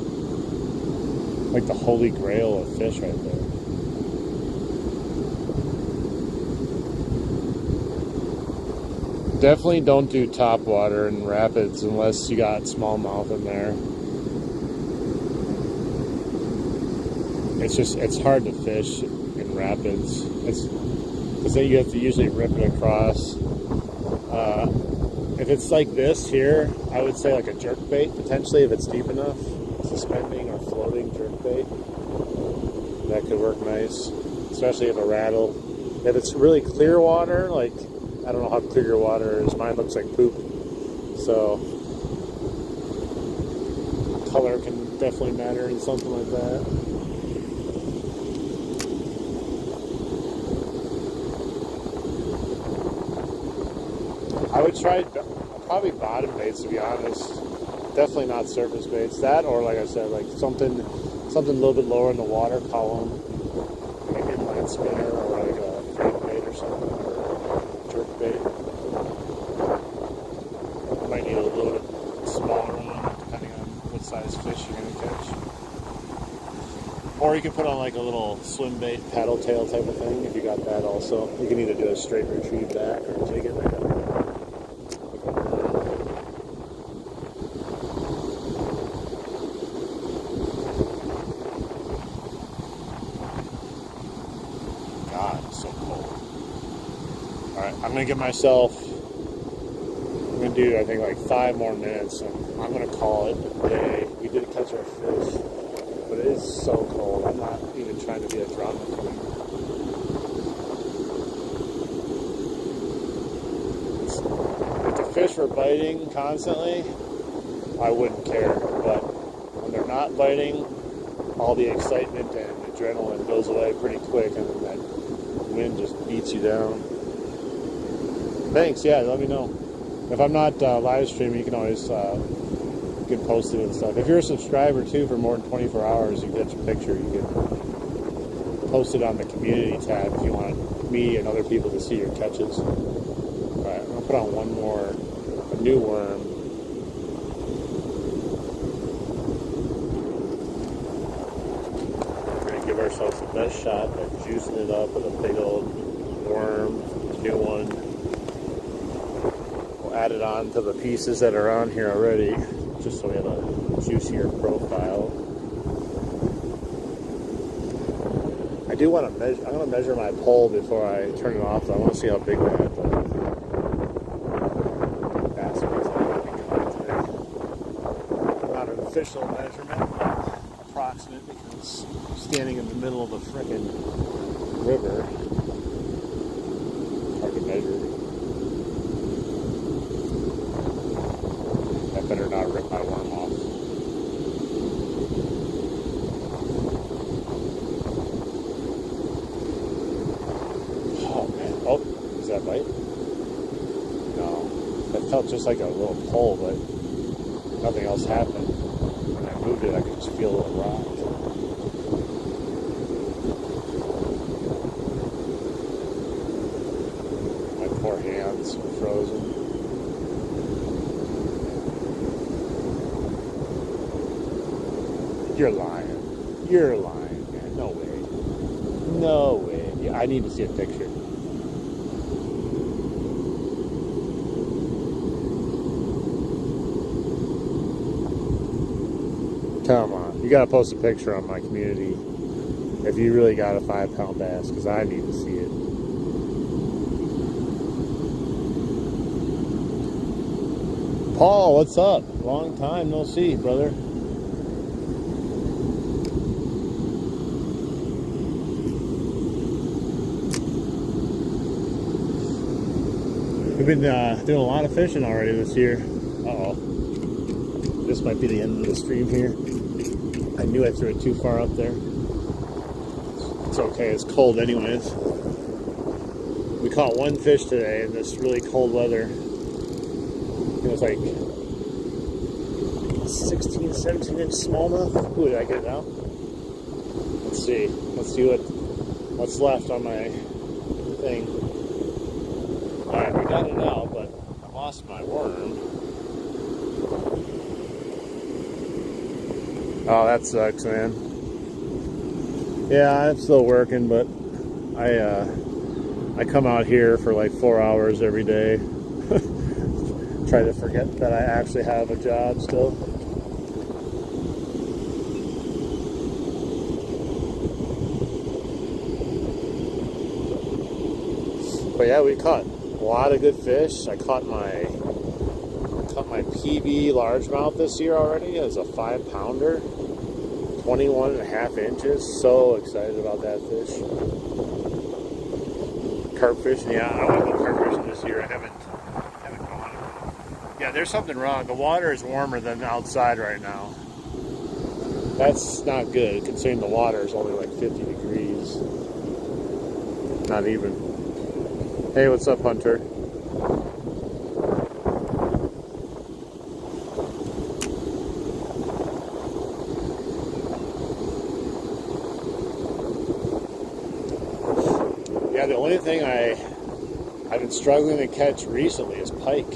Like the holy grail of fish right there. Definitely don't do top water in rapids unless you got smallmouth in there. It's hard to fish in rapids. Because then you have to usually rip it across. If it's like this here, I would say like a jerk bait potentially if it's deep enough. Suspending or floating jerk bait. That could work nice. Especially if a rattle. If it's really clear water, like I don't know how clear your water is. Mine looks like poop. So color can definitely matter in something like that. I would try probably bottom baits, to be honest. Definitely not surface baits. That, or like I said, like something a little bit lower in the water column, like an inline spinner or like a crankbait or something, or jerk bait. You might need a little bit smaller one, depending on what size fish you're going to catch. Or you can put on like a little swim bait, paddle tail type of thing if you got that also. You can either do a straight retrieve back or take it like a I'm going to give myself, I'm going to do I think like 5 more minutes and I'm going to call it a day. We did catch our fish, but it is so cold. I'm not even trying to be a drama queen. If the fish were biting constantly, I wouldn't care, but when they're not biting, all the excitement and adrenaline goes away pretty quick and then that wind just beats you down. Thanks, yeah, let me know. If I'm not live streaming, you can always get posted and stuff. If you're a subscriber too for more than 24 hours, you get your picture. You can post it on the community tab if you want me and other people to see your catches. Alright, I'm going to put on one more, a new worm. We're going to give ourselves the best shot at juicing it up with a big old worm, new one. Add it on to the pieces that are on here already, just so we have a juicier profile. I do want to measure. I'm going to measure my pole before I turn it off. So I want to see how big that bass is going to be caught today. Not an official measurement, but approximate because I'm standing in the middle of a frickin' river. Hard to measure. Better not rip my worm off. Oh man. Oh, is that bite? No. That felt just like a little pull, but nothing else happened. When I moved it, I could just feel a little rock. My poor hands were frozen. You're lying. You're lying, man. No way. No way. Yeah, I need to see a picture. Come on. You gotta post a picture on my community if you really got a 5-pound bass, because I need to see it. Paul, what's up? Long time no see, brother. We've been doing a lot of fishing already this year. Uh-oh. This might be the end of the stream here. I knew I threw it too far up there. It's okay, it's cold anyways. We caught one fish today in this really cold weather. It was like 16, 17 inch smallmouth. Ooh, did I get it out? Let's see. Let's see what's left on my thing. Alright, we got it out, but I lost my worm. Oh, that sucks, man. Yeah, I'm still working, but I come out here for like 4 hours every day. Try to forget that I actually have a job still. But yeah, we caught a lot of good fish. I caught my PB largemouth this year already. It was a 5-pounder, 21.5 inches. So excited about that fish. Carp fishing, yeah, I want to go carp fishing this year. I haven't gone. Yeah, there's something wrong. The water is warmer than outside right now. That's not good, considering the water is only like 50 degrees. Not even. Hey, what's up, Hunter? Yeah, the only thing I've been struggling to catch recently is pike.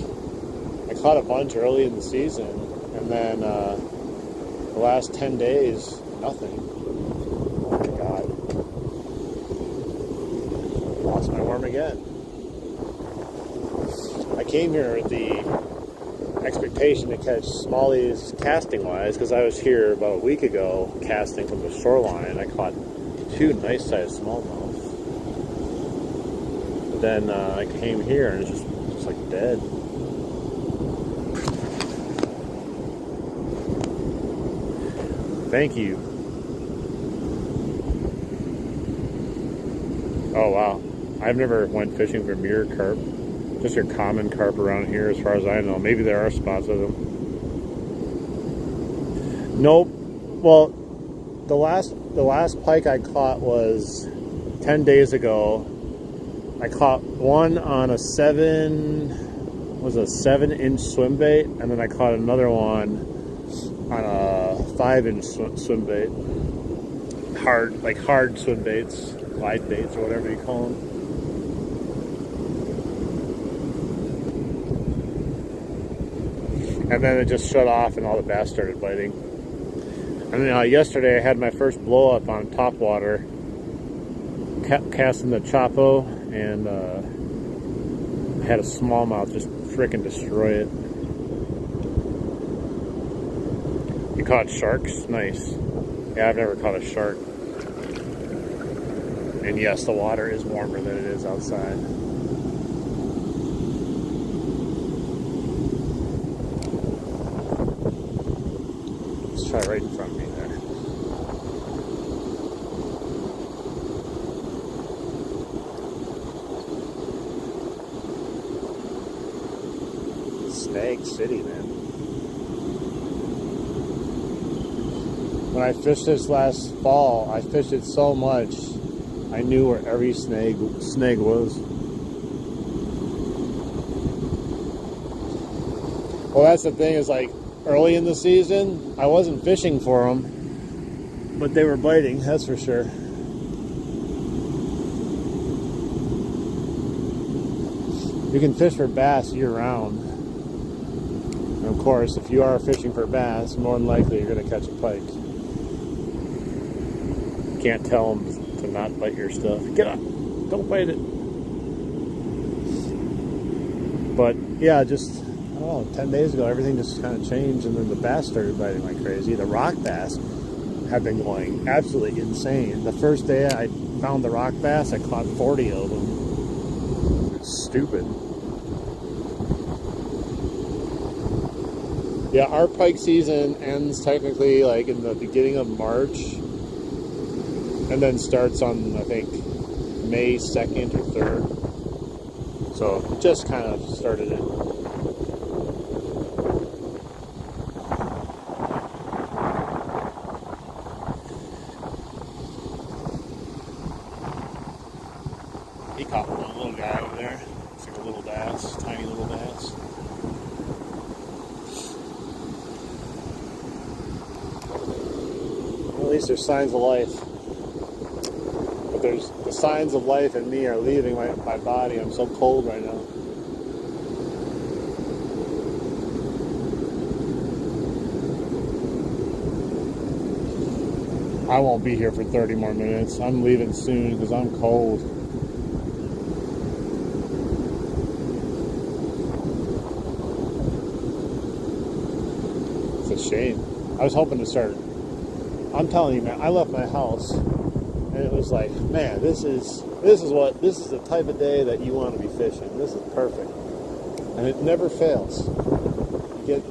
I caught a bunch early in the season, and then the last 10 days, nothing. Oh my god. Lost my worm again. I came here with the expectation to catch smallies casting-wise, because I was here about a week ago casting from the shoreline. I caught 2 nice-sized smallmouth. Then I came here and it's just like dead. Thank you. Oh wow, I've never went fishing for mirror carp. Just your common carp around here, as far as I know. Maybe there are spots of them. Nope. Well, the last pike I caught was 10 days ago. I caught one on a 7-inch swim bait, and then I caught another one on a 5-inch swim bait. Hard swim baits, wide baits, or whatever you call them. And then it just shut off, and all the bass started biting. And then yesterday I had my first blow up on topwater, casting the Chapo, and I had a smallmouth just frickin' destroy it. You caught sharks? Nice. Yeah, I've never caught a shark. And yes, the water is warmer than it is outside. Let's try right in front of me there. Snag City, man. When I fished this last fall, I fished it so much, I knew where every snag was. Well, that's the thing, is like early in the season, I wasn't fishing for them, but they were biting, that's for sure. You can fish for bass year round. And of course, if you are fishing for bass, more than likely you're going to catch a pike. You can't tell them to not bite your stuff. Get up! Don't bite it! But yeah, just, I don't know, 10 days ago everything just kind of changed, and then the bass started biting like crazy. The rock bass have been going absolutely insane. The first day I found the rock bass, I caught 40 of them. It's stupid. Yeah, our pike season ends technically like in the beginning of March, and then starts on, I think, May 2nd or 3rd. So just kind of started it. He caught one little guy over there. It's like a little bass, tiny little bass. At least there's signs of life. But there's the signs of life in me are leaving my body. I'm so cold right now. I won't be here for 30 more minutes. I'm leaving soon because I'm cold. It's a shame. I was hoping to start. I'm telling you, man, I left my house and it was like, man, this is the type of day that you want to be fishing. This is perfect. And it never fails. You get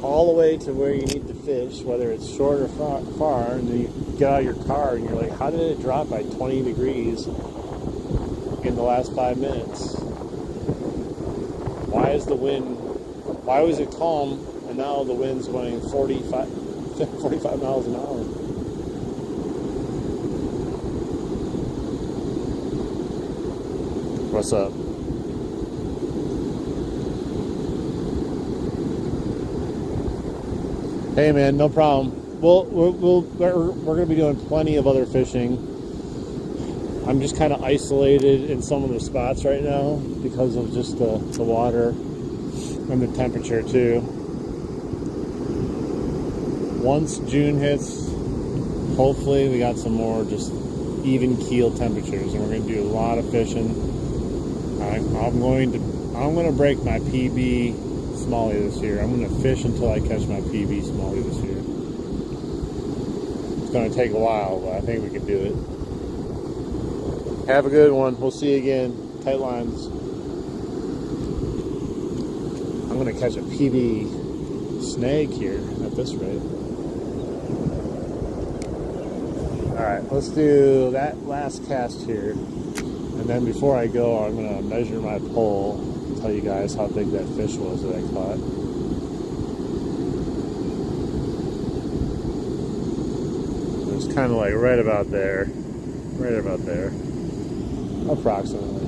all the way to where you need to fish, whether it's short or far, and then you get out of your car and you're like, how did it drop by 20 degrees in the last 5 minutes? Why is the wind, why was it calm and now the wind's going 45 miles an hour? What's up? Hey man, no problem. We're going to be doing plenty of other fishing. I'm just kind of isolated in some of the spots right now because of just the water and the temperature too. Once June hits, hopefully we got some more just even keel temperatures, and we're going to do a lot of fishing. I'm going to break my PB smallie this year. I'm going to fish until I catch my PB smallie this year. It's going to take a while, but I think we can do it. Have a good one. We'll see you again. Tight lines. I'm going to catch a PB snag here at this rate. Alright, let's do that last cast here. And then before I go, I'm going to measure my pole and tell you guys how big that fish was that I caught. It's kind of like right about there. Right about there. Approximately.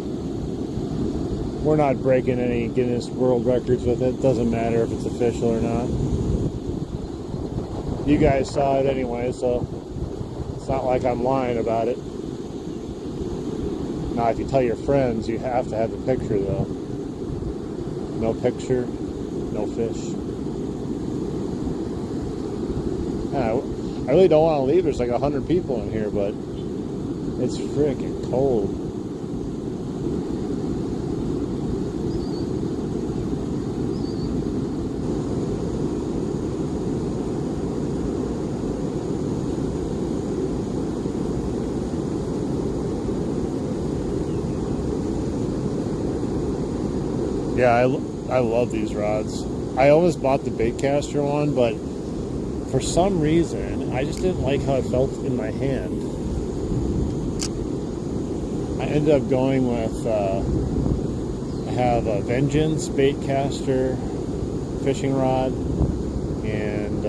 We're not breaking any Guinness World Records with it. Doesn't matter if it's official or not. You guys saw it anyway, so it's not like I'm lying about it. Now, if you tell your friends, you have to have the picture, though. No picture, no fish. I really don't want to leave. There's like 100 people in here, but it's freaking cold. Yeah, I love these rods. I almost bought the Baitcaster one, but for some reason, I just didn't like how it felt in my hand. I ended up going with, I have a Vengeance Baitcaster fishing rod, and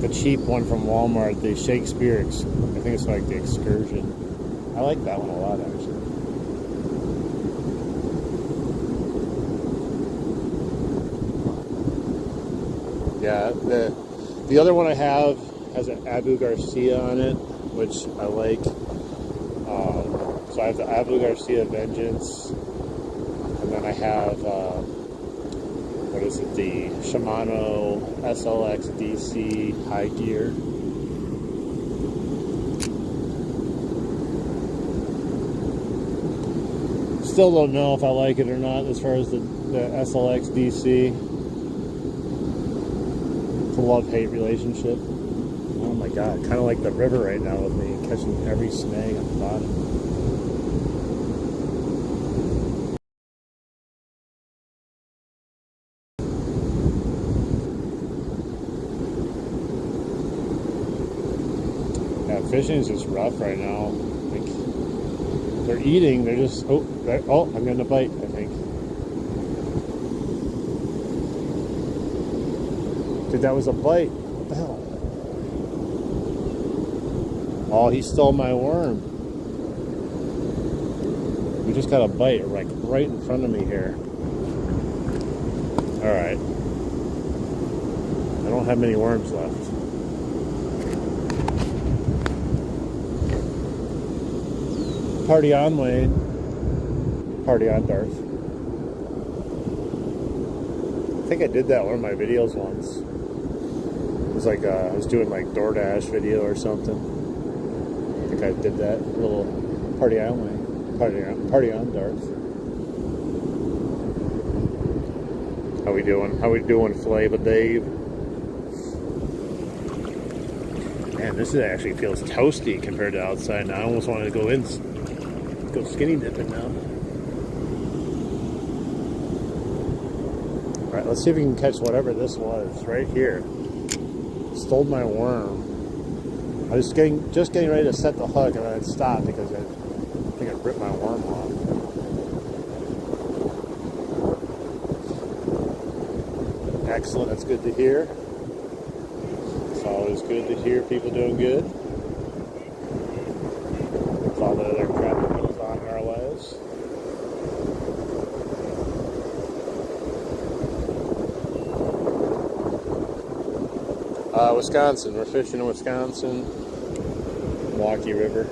the cheap one from Walmart, the Shakespeare, I think it's like the Excursion. I like that one a lot, actually. Yeah, the other one I have has an Abu Garcia on it, which I like. So I have the Abu Garcia Vengeance, and then I have, what is it, the Shimano SLX DC High Gear. Still don't know if I like it or not as far as the SLX DC. It's a love-hate relationship. Oh my god, kind of like the river right now with me, catching every snag on the bottom. Yeah, fishing is just rough right now. Like, they're eating, they're just, oh, I'm getting a bite, I think. Dude, that was a bite. What the hell? Oh, he stole my worm. We just got a bite, like, right in front of me here. Alright. I don't have many worms left. Party on, Wayne. Party on, Darth. I think I did that one of my videos once. It was like, I was doing like DoorDash video or something. think I did that. A little party on Darth. How we doing? How we doing, Flavor Dave? Man, this actually feels toasty compared to outside now. I almost wanted to go skinny dipping now. All right, let's see if we can catch whatever this was right here. Stole my worm. I was just getting ready to set the hook, and then I'd stop because I think I ripped my worm off. Excellent, that's good to hear. It's always good to hear people doing good. It's all the other crap that goes on in our lives. Wisconsin. We're fishing in Wisconsin. Milwaukee River.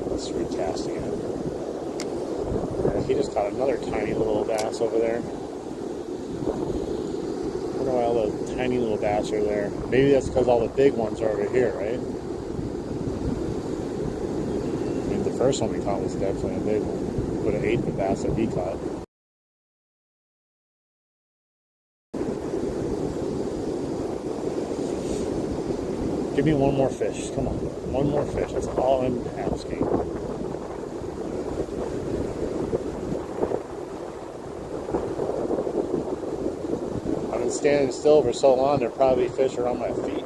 Let's recast again. He just caught another tiny little bass over there. I wonder why all the tiny little bass are there. Maybe that's because all the big ones are over here, right? I mean, the first one we caught was definitely a big one. Would have ate the bass that he caught. Give me one more fish. Come on. One more fish. That's all I'm asking. I've been standing still for so long, there are probably fish around my feet.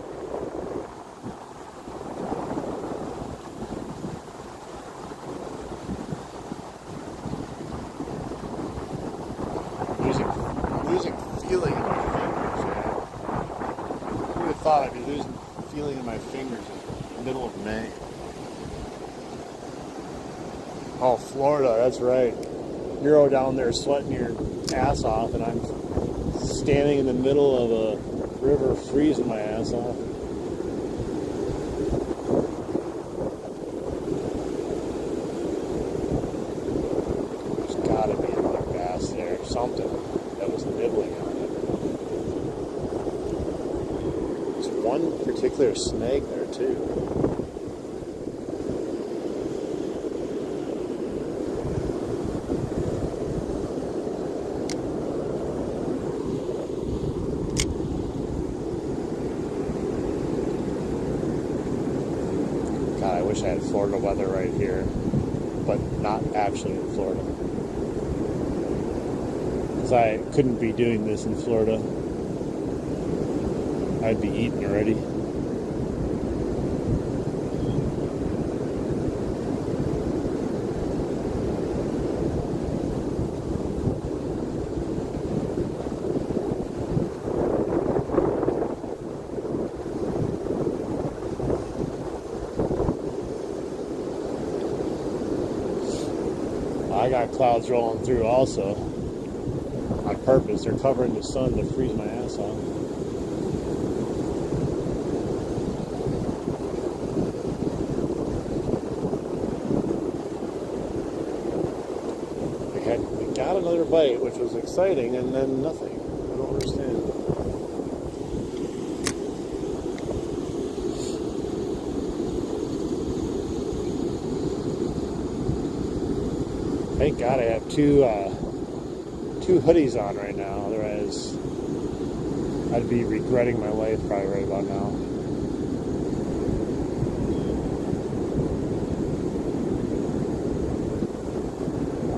I'm losing feeling in my fingers. Who would have thought I'd be losing feeling in my fingers in the middle of May? Oh, Florida, that's right. You're down there sweating your ass off, and I'm standing in the middle of a river freezing my ass off. There's gotta be another bass there, something that was nibbling on it. There's one particular snake there too. God, I wish I had Florida weather right here, but not actually in Florida. Because I couldn't be doing this in Florida. I'd be eating already. I got clouds rolling through also on purpose. They're covering the sun to freeze my ass off. We got another bite, which was exciting, and then nothing. I don't understand. Thank God I have two hoodies on right now. Otherwise, I'd be regretting my life probably right about now.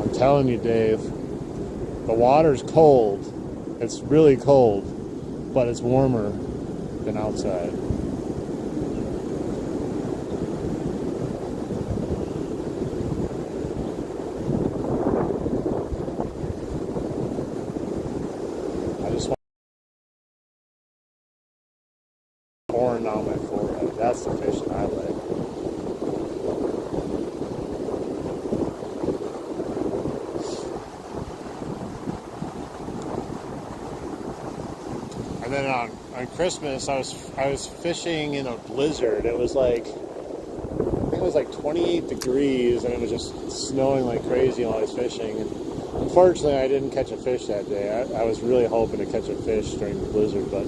I'm telling you, Dave, the water's cold. It's really cold, but it's warmer than outside. Pouring down my forehead. That's the fish that I like. And then on Christmas, I was fishing in a blizzard. It was like, I think it was like 28 degrees, and it was just snowing like crazy while I was fishing. And Unfortunately, I didn't catch a fish that day. I was really hoping to catch a fish during the blizzard, but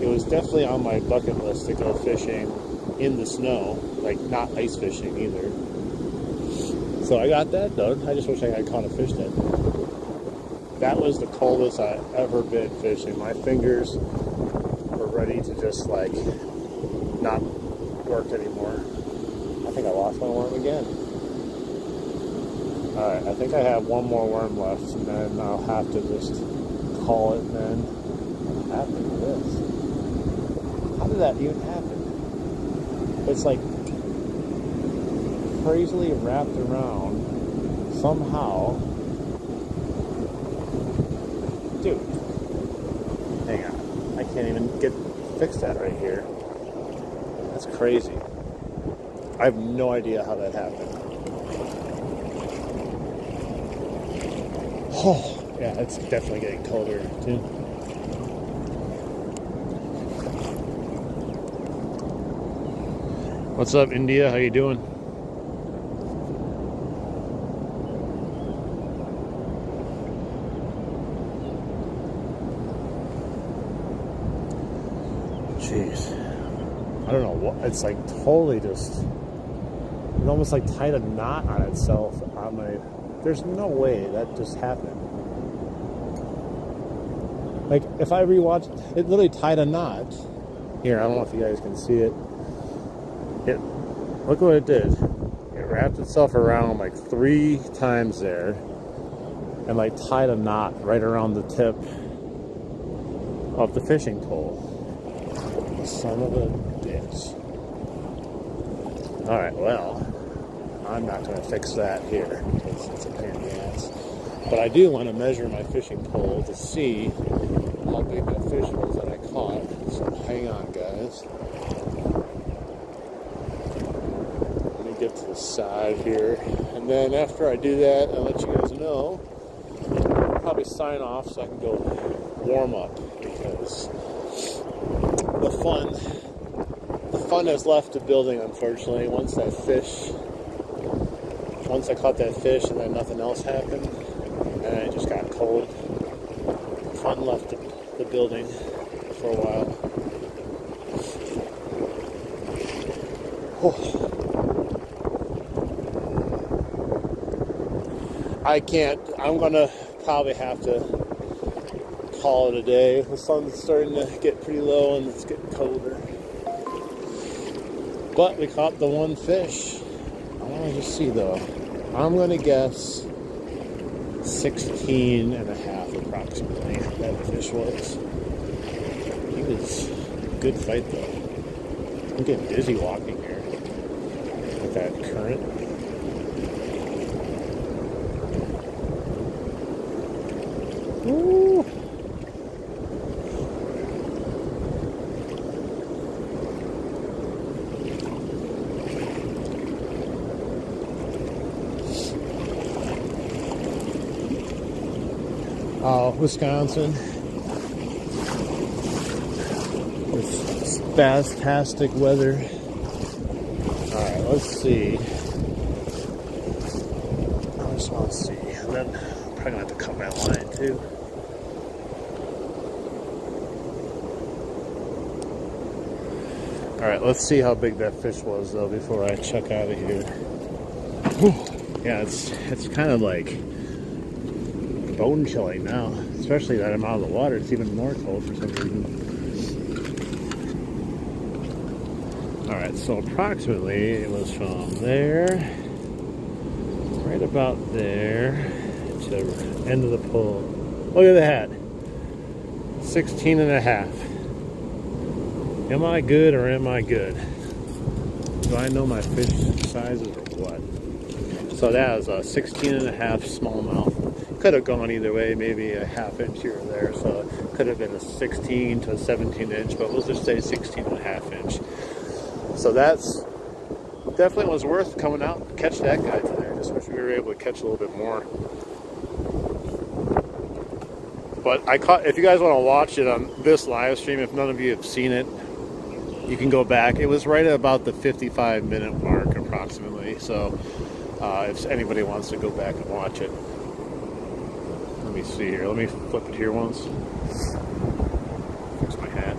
it was definitely on my bucket list to go fishing in the snow, like not ice fishing either. So I got that done. I just wish I had caught a fish that day. That was the coldest I've ever been fishing. My fingers were ready to just like not work anymore. I think I lost my worm again. Alright, I think I have one more worm left, and then I'll have to just call it then. What happened to this? How did that even happen? It's like crazily wrapped around somehow. Dude, hang on. I can't even fix that right here. That's crazy. I have no idea how that happened. Oh, yeah, it's definitely getting colder too. What's up, India? How you doing? Jeez. I don't know what, it's like totally just, it almost like tied a knot on itself on my, there's no way that just happened. Like, if I rewatch, it literally tied a knot. Here, I don't know if you guys can see it. Look what it did. It wrapped itself around like 3 times there and like tied a knot right around the tip of the fishing pole. Son of a bitch. Alright, well, I'm not going to fix that here because it's a pain in the ass. But I do want to measure my fishing pole to see how big that fish was that I caught. So hang on, guys. Let me get to the side here. And then after I do that, I'll let you guys know. I'll probably sign off so I can go warm up because the fun has left the building, unfortunately. Once I caught that fish and then nothing else happened and it just got cold, the fun left the building for a while. I'm gonna probably have to call it a day. The sun's starting to get pretty low and it's getting colder. But we caught the one fish. I want to just see though. I'm going to guess 16 and a half approximately that fish was. He was a good fight though. I'm getting dizzy walking here with that current. Woo! Wisconsin. It's spastastic weather. Alright, let's see. I just want to see. And then I'm probably going to have to cut my line too. Alright, let's see how big that fish was though before I check out of here. Whew. Yeah, it's kind of like bone chilling now, especially that I'm out of the water. It's even more cold for some reason. Alright, so approximately it was from there, right about there, to the end of the pole. Look at that! 16 and a half. Am I good or am I good? Do I know my fish sizes or what? So that was a 16 and a half smallmouth. Could have gone either way, maybe a half inch here or there, so it could have been a 16 to a 17 inch, but we'll just say 16 and a half inch. So that's definitely was worth coming out and catch that guy today. I just wish we were able to catch a little bit more. But I caught, if you guys want to watch it on this live stream, if none of you have seen it, you can go back. It was right at about the 55-minute mark approximately, so if anybody wants to go back and watch it. see here. Let me flip it here once. Fix my hat.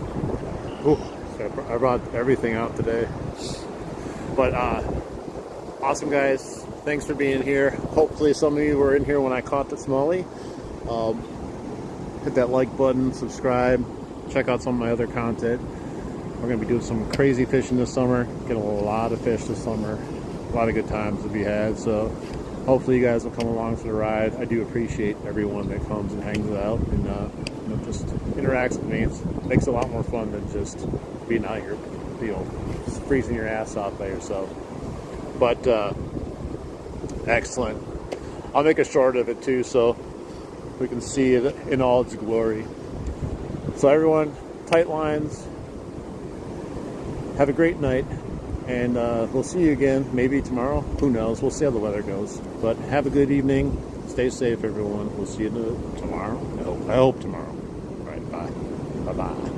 Ooh, I brought everything out today. But awesome, guys. Thanks for being here. Hopefully some of you were in here when I caught the smallie. Hit that like button, subscribe, check out some of my other content. We're going to be doing some crazy fishing this summer. Getting a lot of fish this summer. A lot of good times to be had. So hopefully you guys will come along for the ride. I do appreciate everyone that comes and hangs out and you know, just interacts with me. It makes it a lot more fun than just being out here, you know, freezing your ass off by yourself. But excellent. I'll make a short of it too, so we can see it in all its glory. So everyone, tight lines. Have a great night, and we'll see you again maybe tomorrow. Who knows? We'll see how the weather goes. But have a good evening. Stay safe, everyone. We'll see you tomorrow. I hope tomorrow. All right, bye. Bye-bye.